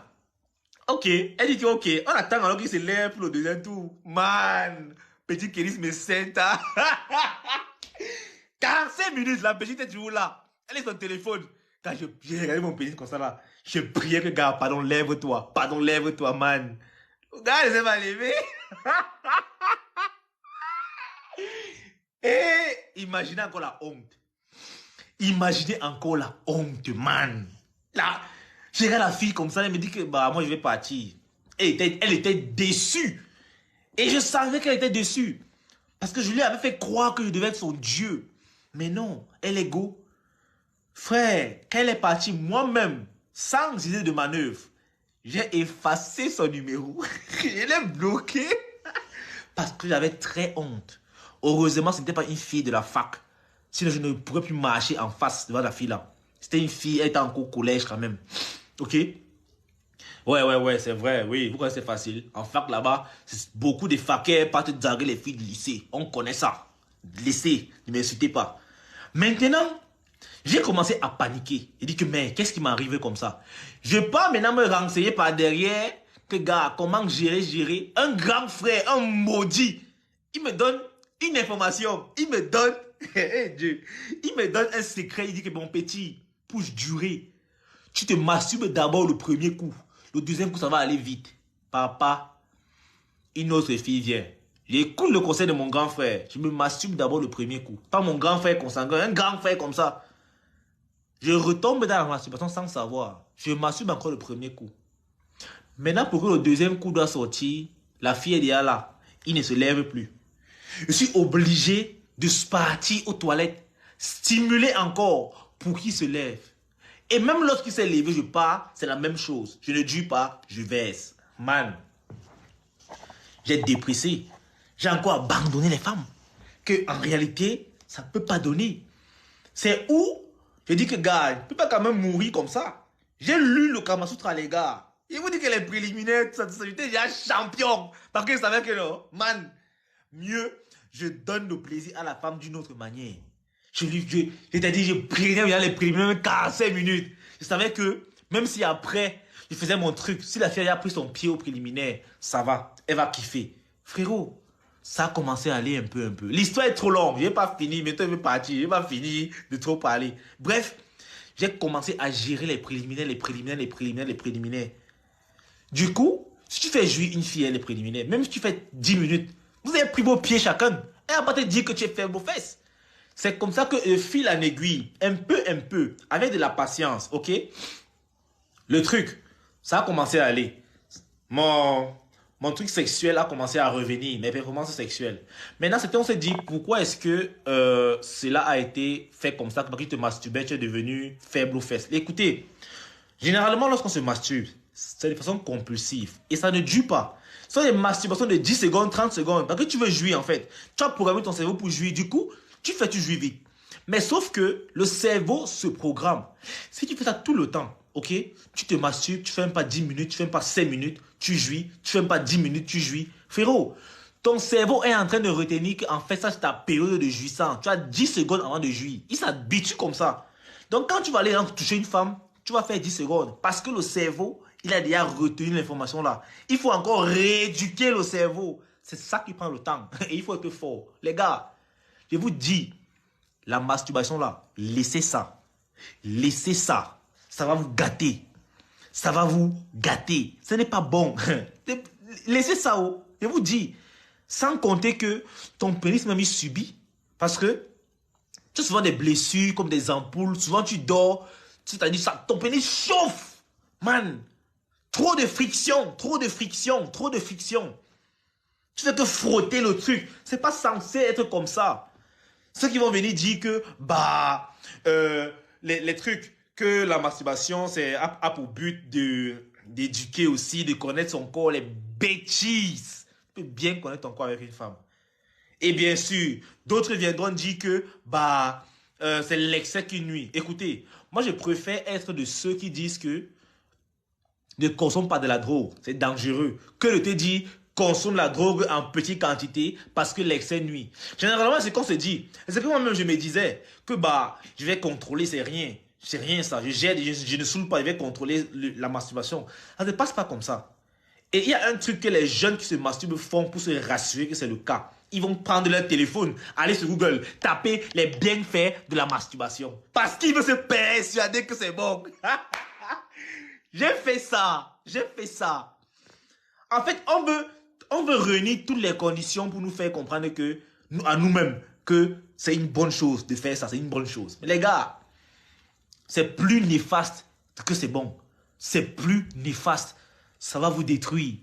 Ok, elle dit que ok, on attend alors qu'il se lève pour le deuxième tour. Man, petit Kéris me sent. 45 minutes, la petite est toujours là. Elle est sur le téléphone. Quand j'ai regardé mon pénis comme ça là, je priais que gars, pardon, lève-toi. Pardon, lève-toi, man. Le gars, il s'est pas levé. Et imaginez encore la honte. Imaginez encore la honte, man. Là, je regarde la fille comme ça, elle me dit que bah moi je vais partir. Elle était déçue. Et je savais qu'elle était déçue. Parce que je lui avais fait croire que je devais être son Dieu. Mais non, elle est go. Frère, quand elle est partie, moi-même, sans idée de manœuvre, j'ai effacé son numéro. Je l'ai bloqué. Parce que j'avais très honte. Heureusement, ce n'était pas une fille de la fac. Sinon, je ne pourrais plus marcher en face devant la fille là. C'était une fille, elle était encore au collège quand même. Ok? Ouais, c'est vrai. Oui, vous connaissez, c'est facile. En fac là-bas, beaucoup de faquets partent draguer les filles du lycée. On connaît ça. Lycée, ne m'insultez pas. Maintenant, j'ai commencé à paniquer. J'ai dit que, mais qu'est-ce qui m'est arrivé comme ça? Je pars maintenant me renseigner par derrière que, gars, comment gérer. Un grand frère, un maudit, il me donne une information. Il me donne, Dieu, il me donne un secret. Il dit que, mon petit, pour durer, tu te masturbes d'abord le premier coup. Le deuxième coup, ça va aller vite. Papa, une autre fille vient. J'écoute le conseil de mon grand frère. Je me masturbe d'abord le premier coup. Pas mon grand frère consanguin, un grand frère comme ça. Je retombe dans la masturbation sans savoir. Je masturbe encore le premier coup. Maintenant, pour que le deuxième coup doit sortir, la fille est déjà là. Il ne se lève plus. Je suis obligé de partir aux toilettes, stimuler encore pour qu'il se lève. Et même lorsqu'il s'est levé, je pars, c'est la même chose. Je ne dis pas, je verse. Man, j'ai dépressé. J'ai encore abandonné les femmes. Que en réalité, ça ne peut pas donner. C'est où je dis que, gars, je ne peux pas quand même mourir comme ça. J'ai lu le Kama Sutra, les gars. Il vous dit que les préliminaires, j'étais déjà champion. Parce que je savais que non, man, mieux, je donne le plaisir à la femme d'une autre manière. Je t'ai dit, je prenais les préliminaires 45 minutes. Je savais que, même si après, je faisais mon truc, si la fille a pris son pied au préliminaire, ça va, elle va kiffer. Frérot, ça a commencé à aller un peu. L'histoire est trop longue, je n'ai pas fini, mais toi, je vais partir, je n'ai pas fini de trop parler. Bref, j'ai commencé à gérer les préliminaires. Du coup, si tu fais jouir une fille, les préliminaires, même si tu fais 10 minutes, vous avez pris vos pieds chacun. Elle va pas te dire que tu es faible aux fesses. C'est comme ça que fil en aiguille, un peu, avec de la patience, ok? Le truc, ça a commencé à aller. Mon truc sexuel a commencé à revenir, mes performances sexuelles. Maintenant, on s'est dit, pourquoi est-ce que cela a été fait comme ça, parce que tu te masturbais, tu es devenu faible aux fesses. Écoutez, généralement, lorsqu'on se masturbe, c'est de façon compulsive. Et ça ne dure pas. Ce sont des masturbations de 10 secondes, 30 secondes. Parce que tu veux jouir, en fait. Tu as programmé ton cerveau pour jouir. Du coup, tu jouis vite. Mais sauf que le cerveau se programme. Si tu fais ça tout le temps, ok? Tu te masturbes, tu fais même pas 10 minutes, tu fais même pas 5 minutes, tu jouis. Tu fais même pas 10 minutes, tu jouis. Frérot, ton cerveau est en train de retenir qu'en fait, ça, c'est ta période de jouissance. Tu as 10 secondes avant de jouir. Il s'habitue comme ça. Donc, quand tu vas aller toucher une femme, tu vas faire 10 secondes. Parce que le cerveau, il a déjà retenu l'information là. Il faut encore rééduquer le cerveau. C'est ça qui prend le temps. Et il faut être fort. Les gars, je vous dis, la masturbation là, laissez ça. Laissez ça. Ça va vous gâter. Ça va vous gâter. Ce n'est pas bon. Laissez ça. Oh. Je vous dis, sans compter que ton pénis même il subit. Parce que tu as souvent des blessures comme des ampoules. Souvent tu dors. C'est-à-dire ça, ton pénis chauffe. Man. Trop de friction. Tu fais que frotter le truc. C'est pas censé être comme ça. Ceux qui vont venir dire que, les trucs, que la masturbation, a pour but d'éduquer aussi, de connaître son corps, les bêtises. Tu peux bien connaître ton corps avec une femme. Et bien sûr, d'autres viendront dire que, c'est l'excès qui nuit. Écoutez, moi je préfère être de ceux qui disent que ne consomme pas de la drogue, c'est dangereux, que de te dire consomme la drogue en petite quantité parce que l'excès nuit. Généralement, c'est qu'on se dit. C'est que moi-même, je me disais que je vais contrôler, c'est rien. C'est rien ça. Je ne saoule pas, je vais contrôler la masturbation. Ça ne passe pas comme ça. Et il y a un truc que les jeunes qui se masturbent font pour se rassurer que c'est le cas. Ils vont prendre leur téléphone, aller sur Google, taper les bienfaits de la masturbation. Parce qu'ils veulent se persuader que c'est bon. J'ai fait ça. En fait, on veut réunir toutes les conditions pour nous faire comprendre que, à nous-mêmes, que c'est une bonne chose de faire ça, c'est une bonne chose. Mais les gars, c'est plus néfaste que c'est bon. C'est plus néfaste. Ça va vous détruire.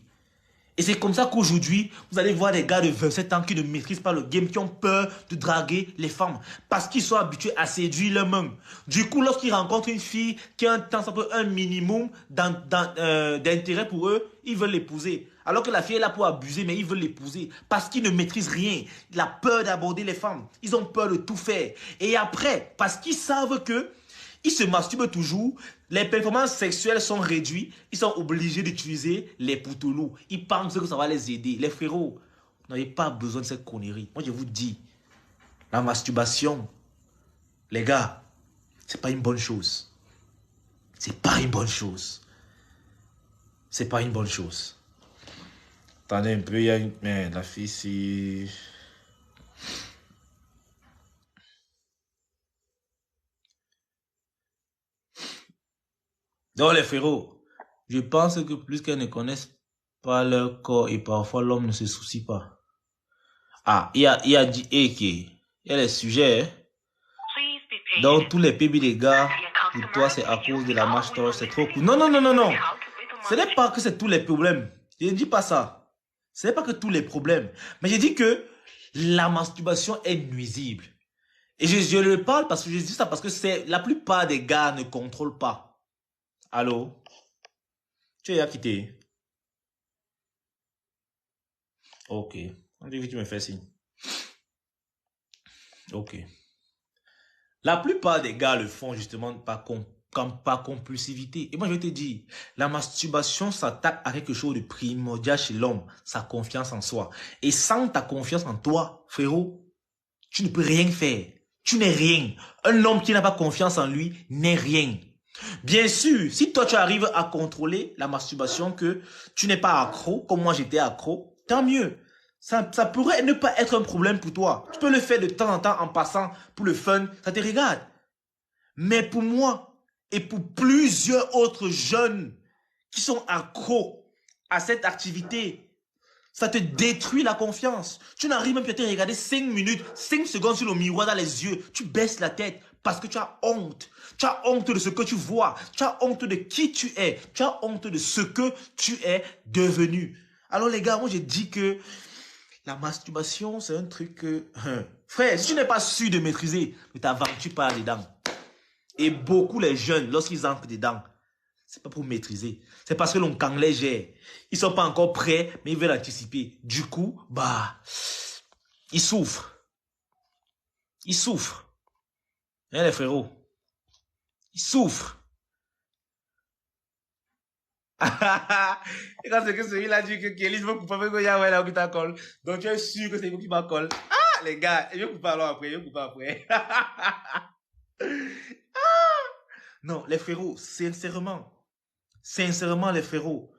Et c'est comme ça qu'aujourd'hui, vous allez voir des gars de 27 ans qui ne maîtrisent pas le game, qui ont peur de draguer les femmes. Parce qu'ils sont habitués à séduire leur même. Du coup, lorsqu'ils rencontrent une fille qui a un minimum d'intérêt pour eux, ils veulent l'épouser. Alors que la fille est là pour abuser, mais ils veulent l'épouser. Parce qu'ils ne maîtrisent rien. Il a peur d'aborder les femmes. Ils ont peur de tout faire. Et après, parce qu'ils savent que ils se masturbent toujours, les performances sexuelles sont réduites, ils sont obligés d'utiliser les poutoulous. Ils pensent que ça va les aider. Les frérots, vous n'avez pas besoin de cette connerie. Moi, je vous dis, la masturbation, les gars, c'est pas une bonne chose. C'est pas une bonne chose. C'est pas une bonne chose. Attendez un peu, il y a une... Mais la fille, si... Donc les frérots, je pense que plus qu'elles ne connaissent pas leur corps et parfois l'homme ne se soucie pas. Ah, il a dit il y a les sujets. Hein. Donc tous les PB des gars, pour toi c'est à cause de la match torch, c'est trop cool. Non, non, non, non, non. Ce n'est pas que c'est tous les problèmes. Je ne dis pas ça. Ce n'est pas que tous les problèmes. Mais je dis que la masturbation est nuisible. Et je le parle parce que je dis ça parce que c'est la plupart des gars ne contrôlent pas. Allô? Tu es à quitter? Ok. On dit que tu me fais signe. Ok. La plupart des gars le font justement par compulsivité. Et moi, je vais te dire, la masturbation s'attaque à quelque chose de primordial chez l'homme, sa confiance en soi. Et sans ta confiance en toi, frérot, tu ne peux rien faire. Tu n'es rien. Un homme qui n'a pas confiance en lui n'est rien. Bien sûr, si toi tu arrives à contrôler la masturbation, que tu n'es pas accro, comme moi j'étais accro, tant mieux. Ça pourrait ne pas être un problème pour toi. Tu peux le faire de temps en temps en passant pour le fun, ça te regarde. Mais pour moi et pour plusieurs autres jeunes qui sont accros à cette activité, ça te détruit la confiance. Tu n'arrives même pas à te regarder 5 minutes, 5 secondes sur le miroir dans les yeux. Tu baisses la tête parce que tu as honte. Tu as honte de ce que tu vois. Tu as honte de qui tu es. Tu as honte de ce que tu es devenu. Alors les gars, moi je dis que la masturbation, c'est un truc que... frère, si tu n'es pas sûr de maîtriser, ne t'aventure pas dedans. Et beaucoup les jeunes, lorsqu'ils entrent dedans, c'est pas pour maîtriser. C'est parce que l'on quand les gère. Ils sont pas encore prêts, mais ils veulent anticiper. Du coup, ils souffrent. Ils souffrent. Hein, les frérots? Ils souffrent. Et quand c'est que celui-là dit que Kelly veut couper avec Yahweh là où tu t'accole. Donc tu es sûr que c'est vous qui m'accole. Ah, les gars, je vais couper alors après, je vais couper après. Non, les frérots, sincèrement, les frérots,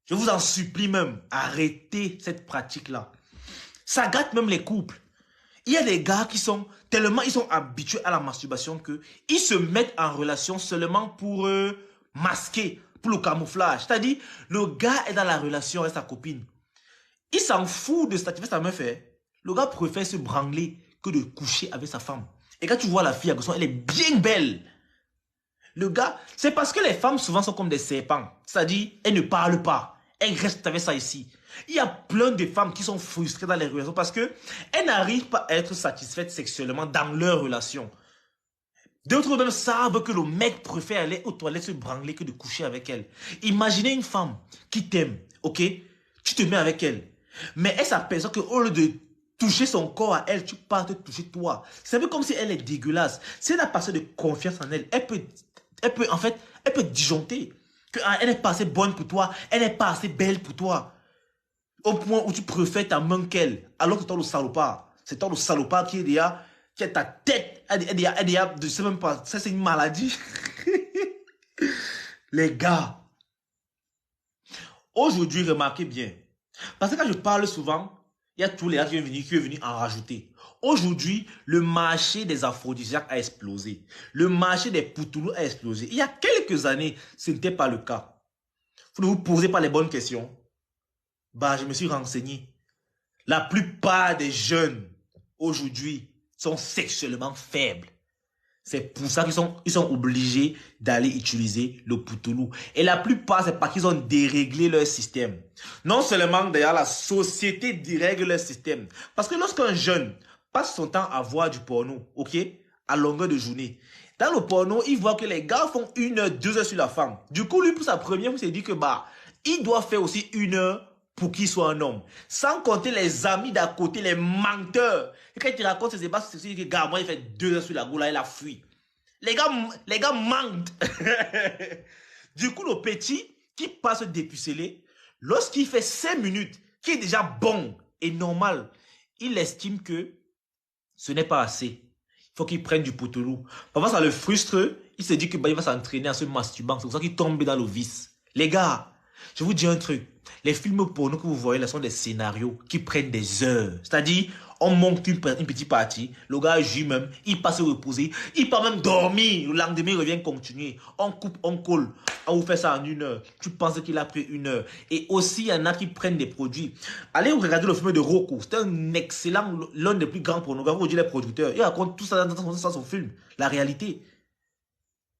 je vous en supplie même, arrêtez cette pratique-là. Ça gâte même les couples. Il y a des gars qui sont tellement, ils sont habitués à la masturbation que ils se mettent en relation seulement pour masquer, pour le camouflage. C'est-à-dire, le gars est dans la relation avec sa copine. Il s'en fout de satisfaire sa meuf. Le gars préfère se branler que de coucher avec sa femme. Et quand tu vois la fille à garçon, elle est bien belle. Le gars, c'est parce que les femmes souvent sont comme des serpents. C'est-à-dire, elles ne parlent pas. Elles restent avec ça ici. Il y a plein de femmes qui sont frustrées dans les relations parce que elles n'arrivent pas à être satisfaites sexuellement dans leur relation. D'autres même savent que le mec préfère aller aux toilettes se branler que de coucher avec elle. Imaginez une femme qui t'aime, ok? Tu te mets avec elle. Mais elle s'aperçoit qu'au lieu de toucher son corps à elle, tu pars te toucher toi. C'est un peu comme si elle est dégueulasse. Si elle n'a pas assez de confiance en elle, elle peut disjoncter. Elle n'est pas assez bonne pour toi, elle n'est pas assez belle pour toi. Au point où tu préfères ta main qu'elle, alors que c'est toi le salopard. C'est toi le salopard qui a ta tête. Je sais même pas, ça c'est une maladie. Les gars, aujourd'hui, remarquez bien. Parce que quand je parle souvent, il y a tous les gars qui sont venus en rajouter. Aujourd'hui, le marché des aphrodisiaques a explosé. Le marché des poutoulous a explosé. Il y a quelques années, ce n'était pas le cas. Vous ne vous posez pas les bonnes questions. Je me suis renseigné. La plupart des jeunes aujourd'hui, sont sexuellement faibles. C'est pour ça qu'ils sont obligés d'aller utiliser le poutoulou. Et la plupart, c'est parce qu'ils ont déréglé leur système. Non seulement, d'ailleurs, la société dérègle leur système. Parce que lorsqu'un jeune passe son temps à voir du porno, ok, à longueur de journée, dans le porno, il voit que les gars font 1 heure, 2 heures sur la femme. Du coup, lui, pour sa première, il s'est dit que, il doit faire aussi 1 heure pour qu'il soit un homme. Sans compter les amis d'à côté, les menteurs. Et quand il raconte ses débats, c'est que, gars, moi, il fait 2 heures sur la goule, là, il a fui. Les gars mentent. Du coup, le petit qui passe dépucelé, lorsqu'il fait 5 minutes, qui est déjà bon et normal, il estime que ce n'est pas assez. Il faut qu'il prenne du poutoulou. Parfois, ça le frustre. Il se dit que il va s'entraîner en se masturbant. C'est pour ça qu'il tombe dans le vice. Les gars, je vous dis un truc. Les films porno que vous voyez là sont des scénarios qui prennent des heures. C'est-à-dire, on monte une petite partie, le gars joue même, il passe se reposer, il part même dormir, le lendemain il revient continuer. On coupe, on colle, on vous fait ça en 1 heure. Tu penses qu'il a pris 1 heure. Et aussi, il y en a qui prennent des produits. Allez regarder le film de Rocco, c'est un excellent, l'un des plus grands pornographes, aujourd'hui les producteurs. Il raconte tout ça dans son film, la réalité.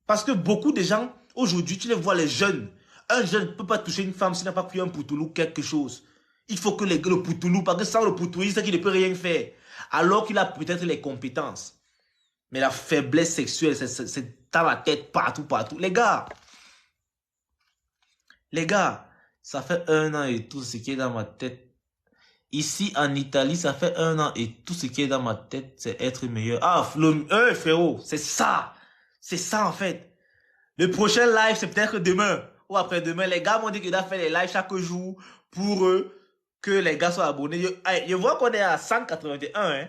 Parce que beaucoup de gens, aujourd'hui, tu les vois les jeunes. Un jeune ne peut pas toucher une femme s'il n'a pas pris un poutoulou, quelque chose. Il faut que le poutoulou, parce que sans le poutoulou, il sait qu'il ne peut rien faire. Alors qu'il a peut-être les compétences. Mais la faiblesse sexuelle, c'est dans la tête, partout. Les gars, ça fait 1 an et tout ce qui est dans ma tête. Ici, en Italie, ça fait 1 an et tout ce qui est dans ma tête, c'est être meilleur. Ah, frérot, c'est ça. C'est ça, en fait. Le prochain live, c'est peut-être demain ou après-demain. Les gars m'ont dit qu'ils doivent faire les lives chaque jour pour que les gars soient abonnés. Je vois qu'on est à 181. Hein.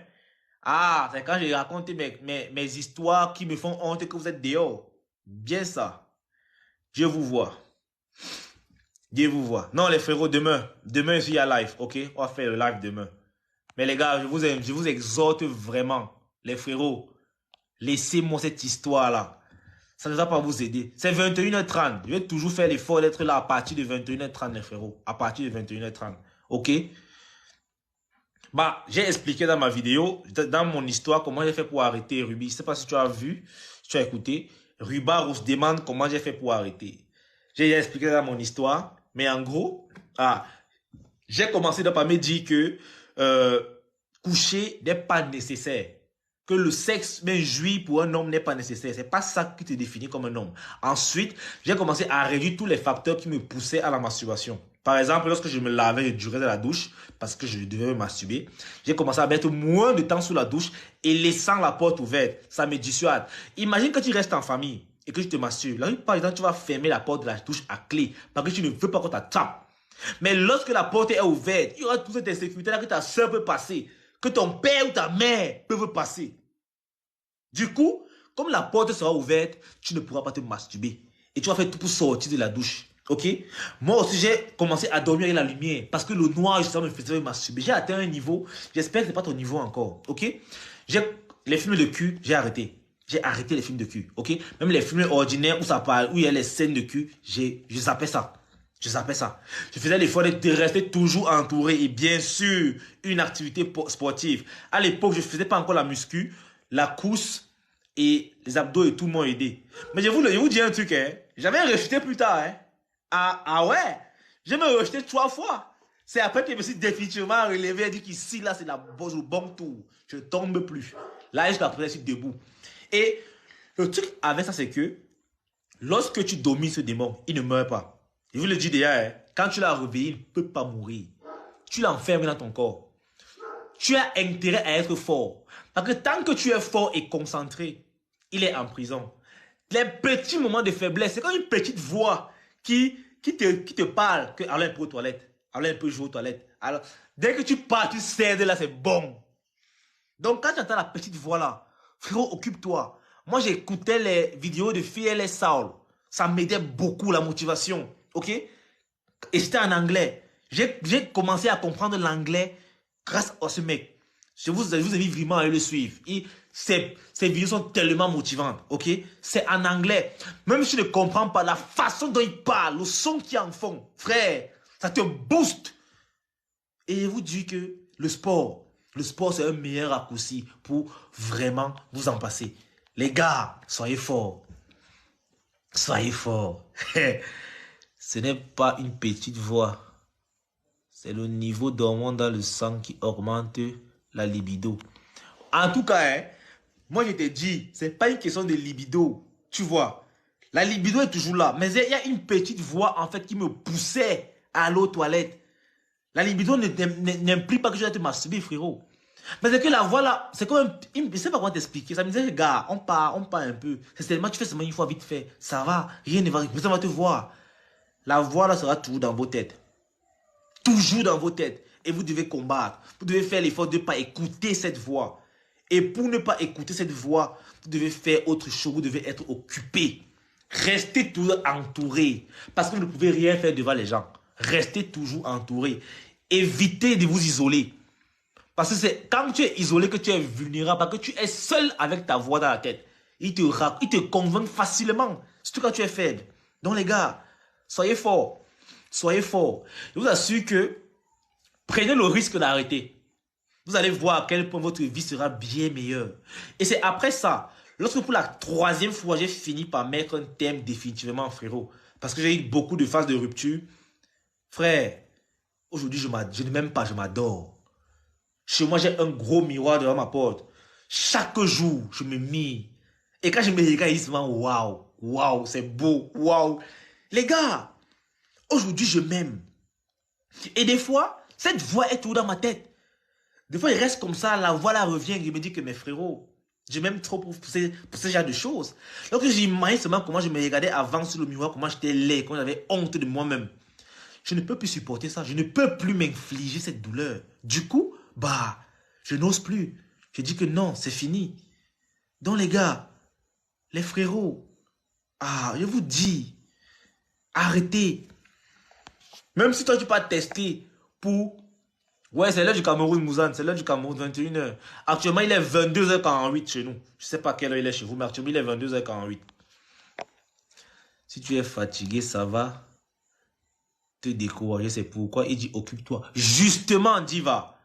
Ah, c'est quand j'ai raconté mes histoires qui me font honte que vous êtes dehors. Bien ça. Dieu vous voit. Dieu vous voit. Non, les frérots, demain, je suis à live, ok? On va faire le live demain. Mais les gars, je vous exhorte vraiment, les frérots, laissez-moi cette histoire-là. Ça ne va pas vous aider. C'est 21h30. Je vais toujours faire l'effort d'être là à partir de 21h30, les frérots. À partir de 21h30. Ok? J'ai expliqué dans ma vidéo, dans mon histoire, comment j'ai fait pour arrêter Ruby. Je ne sais pas si tu as vu, si tu as écouté. Ruba se demande comment j'ai fait pour arrêter. J'ai expliqué dans mon histoire. Mais en gros, j'ai commencé par me dire que coucher n'est pas nécessaire. Que le sexe même jouir pour un homme n'est pas nécessaire. C'est pas ça qui te définit comme un homme. Ensuite, j'ai commencé à réduire tous les facteurs qui me poussaient à la masturbation. Par exemple, lorsque je me lavais, je durais dans la douche parce que je devais me masturber. J'ai commencé à mettre moins de temps sous la douche et laissant la porte ouverte. Ça me dissuade. Imagine que tu restes en famille et que tu te masturbes. La plupart du temps, tu vas fermer la porte de la douche à clé parce que tu ne veux pas qu'on t'attrape. Mais lorsque la porte est ouverte, il y aura toute cette insécurité-là que ta soeur peut passer, que ton père ou ta mère peuvent passer. Du coup, comme la porte sera ouverte, tu ne pourras pas te masturber. Et tu vas faire tout pour sortir de la douche. Ok? Moi aussi, j'ai commencé à dormir avec la lumière. Parce que le noir, justement, me faisait me masturber. J'ai atteint un niveau. J'espère que ce n'est pas ton niveau encore. Ok? Les films de cul, j'ai arrêté. J'ai arrêté les films de cul. Ok? Même les films ordinaires où ça parle, où il y a les scènes de cul, je zappais ça. Je faisais l'effort de rester toujours entouré. Et bien sûr, une activité sportive. À l'époque, je ne faisais pas encore la muscu. La course et les abdos et tout m'ont aidé. Mais je vous dis un truc, hein. J'avais rejeté plus tard, hein. Ah ouais, je me rejeté 3 fois. C'est après que je me suis définitivement relevé et dit qu'ici, là, c'est le bon tour. Je ne tombe plus. Là, jusqu'à présent, je suis debout. Et le truc avec ça, c'est que lorsque tu domines ce démon, il ne meurt pas. Je vous le dis déjà, hein, quand tu l'as réveillé, il ne peut pas mourir. Tu l'enfermes dans ton corps. Tu as intérêt à être fort. Parce que tant que tu es fort et concentré, il est en prison. Les petits moments de faiblesse, c'est comme une petite voix qui te parle que allez un peu aux toilettes, allez un peu jouer aux toilettes. Alors, dès que tu pars, tu cèdes là, c'est bon. Donc quand tu entends la petite voix là, frérot, occupe-toi. Moi, j'écoutais les vidéos de Fearless Soul. Ça m'aidait beaucoup la motivation. Ok? Et c'était en anglais. J'ai commencé à comprendre l'anglais grâce à ce mec. Je vous invite vraiment à aller le suivre. Ces vidéos sont tellement motivantes, ok? C'est en anglais. Même si tu ne comprends pas la façon dont il parle, le son qui en fond, frère, ça te booste. Et je vous dis que le sport Le sport, c'est un meilleur raccourci pour vraiment vous en passer. Les gars, soyez forts. Soyez forts. Ce n'est pas une petite voix. C'est le niveau d'hormones dans le sang qui augmente la libido. En tout cas, hein, moi je te dis, c'est pas une question de libido. Tu vois, la libido est toujours là. Mais il y a une petite voix en fait qui me poussait à aller aux toilettes. La libido n'implique pas que je dois te masturber, frérot. Mais c'est que la voix là, c'est comme je ne sais pas comment t'expliquer. Ça me disait, gars, on part un peu. C'est seulement, tu fais seulement une fois vite fait. Ça va, rien ne va, personne va te voir. La voix là sera toujours dans vos têtes. Toujours dans vos têtes. Et vous devez combattre. Vous devez faire l'effort de ne pas écouter cette voix. Et pour ne pas écouter cette voix, vous devez faire autre chose. Vous devez être occupé. Restez toujours entouré. Parce que vous ne pouvez rien faire devant les gens. Restez toujours entouré. Évitez de vous isoler. Parce que c'est quand tu es isolé que tu es vulnérable. Parce que tu es seul avec ta voix dans la tête. Il te convainc facilement. Surtout quand tu es faible. Donc les gars, soyez forts. Soyez forts. Je vous assure que prenez le risque d'arrêter. Vous allez voir à quel point votre vie sera bien meilleure. Et c'est après ça, lorsque pour la 3e fois, j'ai fini par mettre un thème définitivement, frérot. Parce que j'ai eu beaucoup de phases de rupture. Frère, aujourd'hui, je ne m'aime pas, je m'adore. Chez moi, j'ai un gros miroir devant ma porte. Chaque jour, je me mire. Et quand je me regarde, je me dis, waouh, waouh, c'est beau, waouh. Les gars, aujourd'hui, je m'aime. Et des fois, cette voix est toujours dans ma tête. Des fois, il reste comme ça, la voix là revient et je me dis que mes frérots, je m'aime trop pour ce genre de choses. Donc, j'imagine seulement comment je me regardais avant sur le miroir, comment j'étais laid, comment j'avais honte de moi-même. Je ne peux plus supporter ça. Je ne peux plus m'infliger cette douleur. Du coup, je n'ose plus. Je dis que non, c'est fini. Donc, les gars, les frérots, je vous dis, arrêtez. Même si toi, tu peux tester pour... Ouais, c'est l'heure du Cameroun, Mouzane. C'est l'heure du Cameroun, 21h. Actuellement, il est 22h48 chez nous. Je ne sais pas quelle heure il est chez vous, mais actuellement, il est 22h48. Si tu es fatigué, ça va te décourager. C'est pourquoi il dit occupe-toi. Justement, Diva.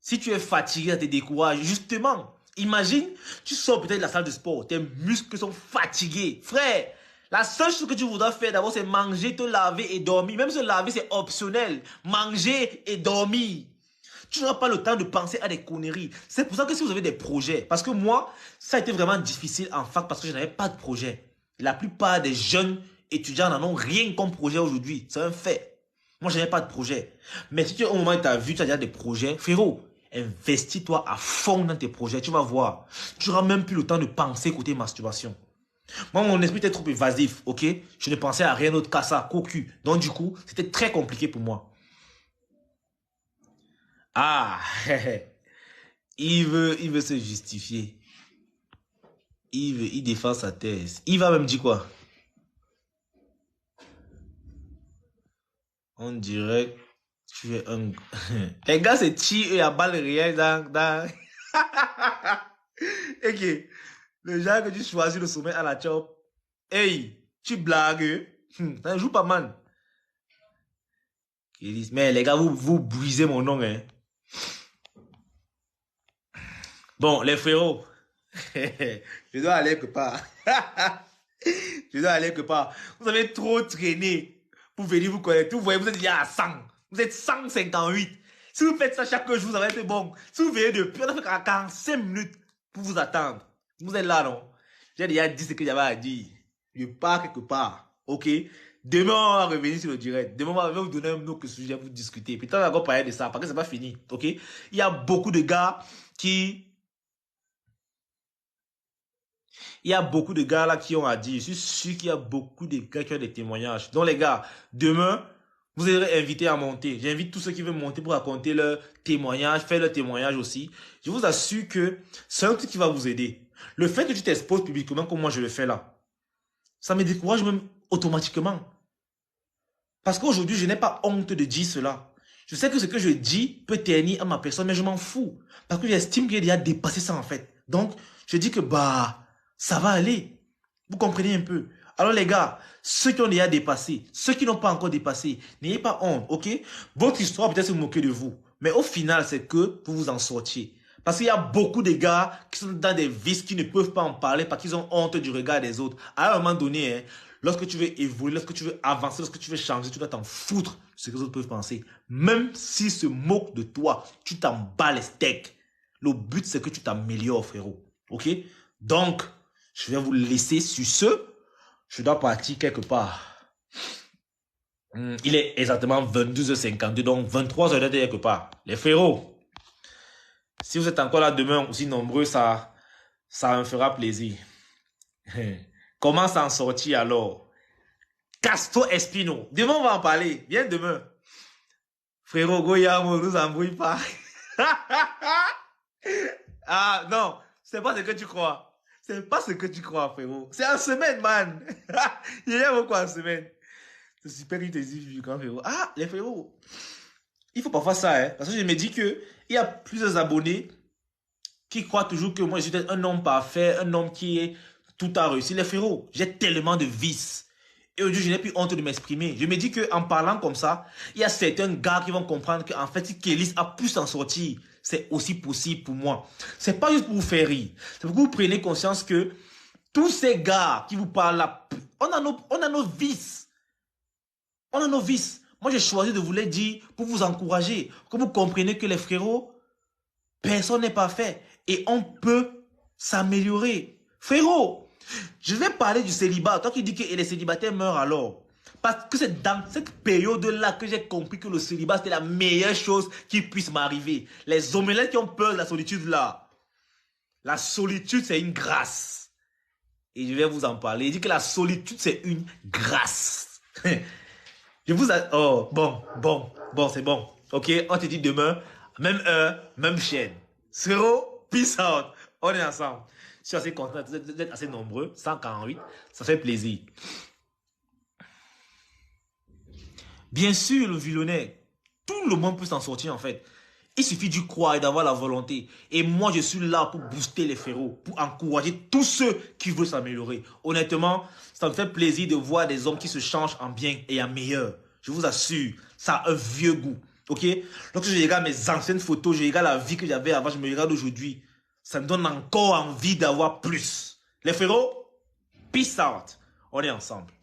Si tu es fatigué, ça te décourage. Justement, imagine, tu sors peut-être de la salle de sport. Tes muscles sont fatigués. Frère, la seule chose que tu voudras faire d'abord, c'est manger, te laver et dormir. Même se laver, c'est optionnel. Manger et dormir. Tu n'auras pas le temps de penser à des conneries. C'est pour ça que si vous avez des projets, parce que moi, ça a été vraiment difficile en fac parce que je n'avais pas de projet. La plupart des jeunes étudiants n'en ont rien comme projet aujourd'hui. C'est un fait. Moi, je n'avais pas de projet. Mais si tu, au moment où tu as vu, tu as déjà des projets, frérot, investis-toi à fond dans tes projets. Tu vas voir. Tu n'auras même plus le temps de penser côté masturbation. Moi, mon esprit était trop évasif, ok? Je ne pensais à rien d'autre qu'à ça, cocu. Donc, du coup, c'était très compliqué pour moi. Il veut se justifier. Il défend sa thèse. Il va même dire quoi? On dirait que tu es un... Les gars, c'est tiré à balles réelles dans... Ok. Le genre que tu choisis le sommet à la chop. Hey, tu blagues. Ça ne joue pas mal. Ils disent, mais les gars, vous brisez mon nom, hein. Bon, les frérots. Je dois aller quelque part. Je dois aller quelque part. Vous avez trop traîné pour venir vous connaître. Vous voyez, vous êtes déjà à 100. Vous êtes 158. Si vous faites ça chaque jour, ça va être bon. Si vous venez depuis, on a fait 45 minutes pour vous attendre. Vous êtes là, non? J'ai déjà dit ce que j'avais à dire. Je pars quelque part. Ok? Demain, on va revenir sur le direct. Demain, on va vous donner un autre sujet pour discuter. Puis, on va encore parler de ça parce que c'est pas fini. Ok? Il y a beaucoup de gars qui... Il y a beaucoup de gars là qui ont à dire. Je suis sûr qu'il y a beaucoup de gars qui ont des témoignages. Donc les gars, demain, vous serez invités à monter. J'invite tous ceux qui veulent monter pour raconter leur témoignage, faire leur témoignage aussi. Je vous assure que c'est un truc qui va vous aider. Le fait que tu t'exposes publiquement comme moi je le fais là, ça me décourage même automatiquement. Parce qu'aujourd'hui, je n'ai pas honte de dire cela. Je sais que ce que je dis peut ternir à ma personne, mais je m'en fous. Parce que j'estime qu'il a déjà dépassé ça en fait. Donc, je dis que ça va aller. Vous comprenez un peu? Alors les gars, ceux qui ont déjà dépassé, ceux qui n'ont pas encore dépassé, n'ayez pas honte, ok? Votre histoire peut-être se moquer de vous. Mais au final, c'est que vous vous en sortiez. Parce qu'il y a beaucoup de gars qui sont dans des vices qui ne peuvent pas en parler parce qu'ils ont honte du regard des autres. À un moment donné, hein, lorsque tu veux évoluer, lorsque tu veux avancer, lorsque tu veux changer, tu dois t'en foutre de ce que les autres peuvent penser. Même s'ils se moquent de toi, tu t'en bats les steaks. Le but, c'est que tu t'améliores, frérot. OK? Donc, je vais vous laisser sur ce. Je dois partir quelque part. Il est exactement 22h52, donc 23h quelque part. Les frérots, si vous êtes encore là demain aussi nombreux, ça me fera plaisir. Comment s'en sortir alors? Castro Espino. Demain, on va en parler. Viens demain. Frérot, Goya, on nous embrouille pas. Ah non, c'est pas ce que tu crois. C'est pas ce que tu crois, frérot. C'est en semaine, man. Il y a beaucoup en semaine. C'est super intensif, quand frérot. Ah, les frérots. Il faut parfois ça, hein. Parce que je me dis que il y a plusieurs abonnés qui croient toujours que moi, je suis un homme parfait, un homme qui est tout a réussi. Les frérots, j'ai tellement de vices. Et aujourd'hui, je n'ai plus honte de m'exprimer. Je me dis qu'en parlant comme ça, il y a certains gars qui vont comprendre qu'en fait, si Kélis a pu s'en sortir, c'est aussi possible pour moi. C'est pas juste pour vous faire rire. C'est pour que vous preniez conscience que tous ces gars qui vous parlent là, on a nos vices. On a nos vices. Moi, j'ai choisi de vous les dire pour vous encourager. Que vous compreniez que les frérots, personne n'est parfait. Et on peut s'améliorer. Frérot, je vais parler du célibat. Toi qui dis que les célibataires meurent alors. Parce que c'est dans cette période-là que j'ai compris que le célibat, c'était la meilleure chose qui puisse m'arriver. Les omelettes qui ont peur de la solitude là. La solitude, c'est une grâce. Et je vais vous en parler. Il dit que la solitude, c'est une grâce. Je vous... Oh, bon, c'est bon. Ok, on te dit demain, même heure, même chaîne. Zéro, peace out. On est ensemble. Je suis assez content d'être assez nombreux. 148, ça fait plaisir. Bien sûr, le violonnet, tout le monde peut s'en sortir en fait. Il suffit d'y croire et d'avoir la volonté. Et moi, je suis là pour booster les frérots, pour encourager tous ceux qui veulent s'améliorer. Honnêtement, ça me fait plaisir de voir des hommes qui se changent en bien et en meilleur. Je vous assure, ça a un vieux goût. Ok? Lorsque je regarde mes anciennes photos, je regarde la vie que j'avais avant, je me regarde aujourd'hui. Ça me donne encore envie d'avoir plus. Les frérots, peace out. On est ensemble.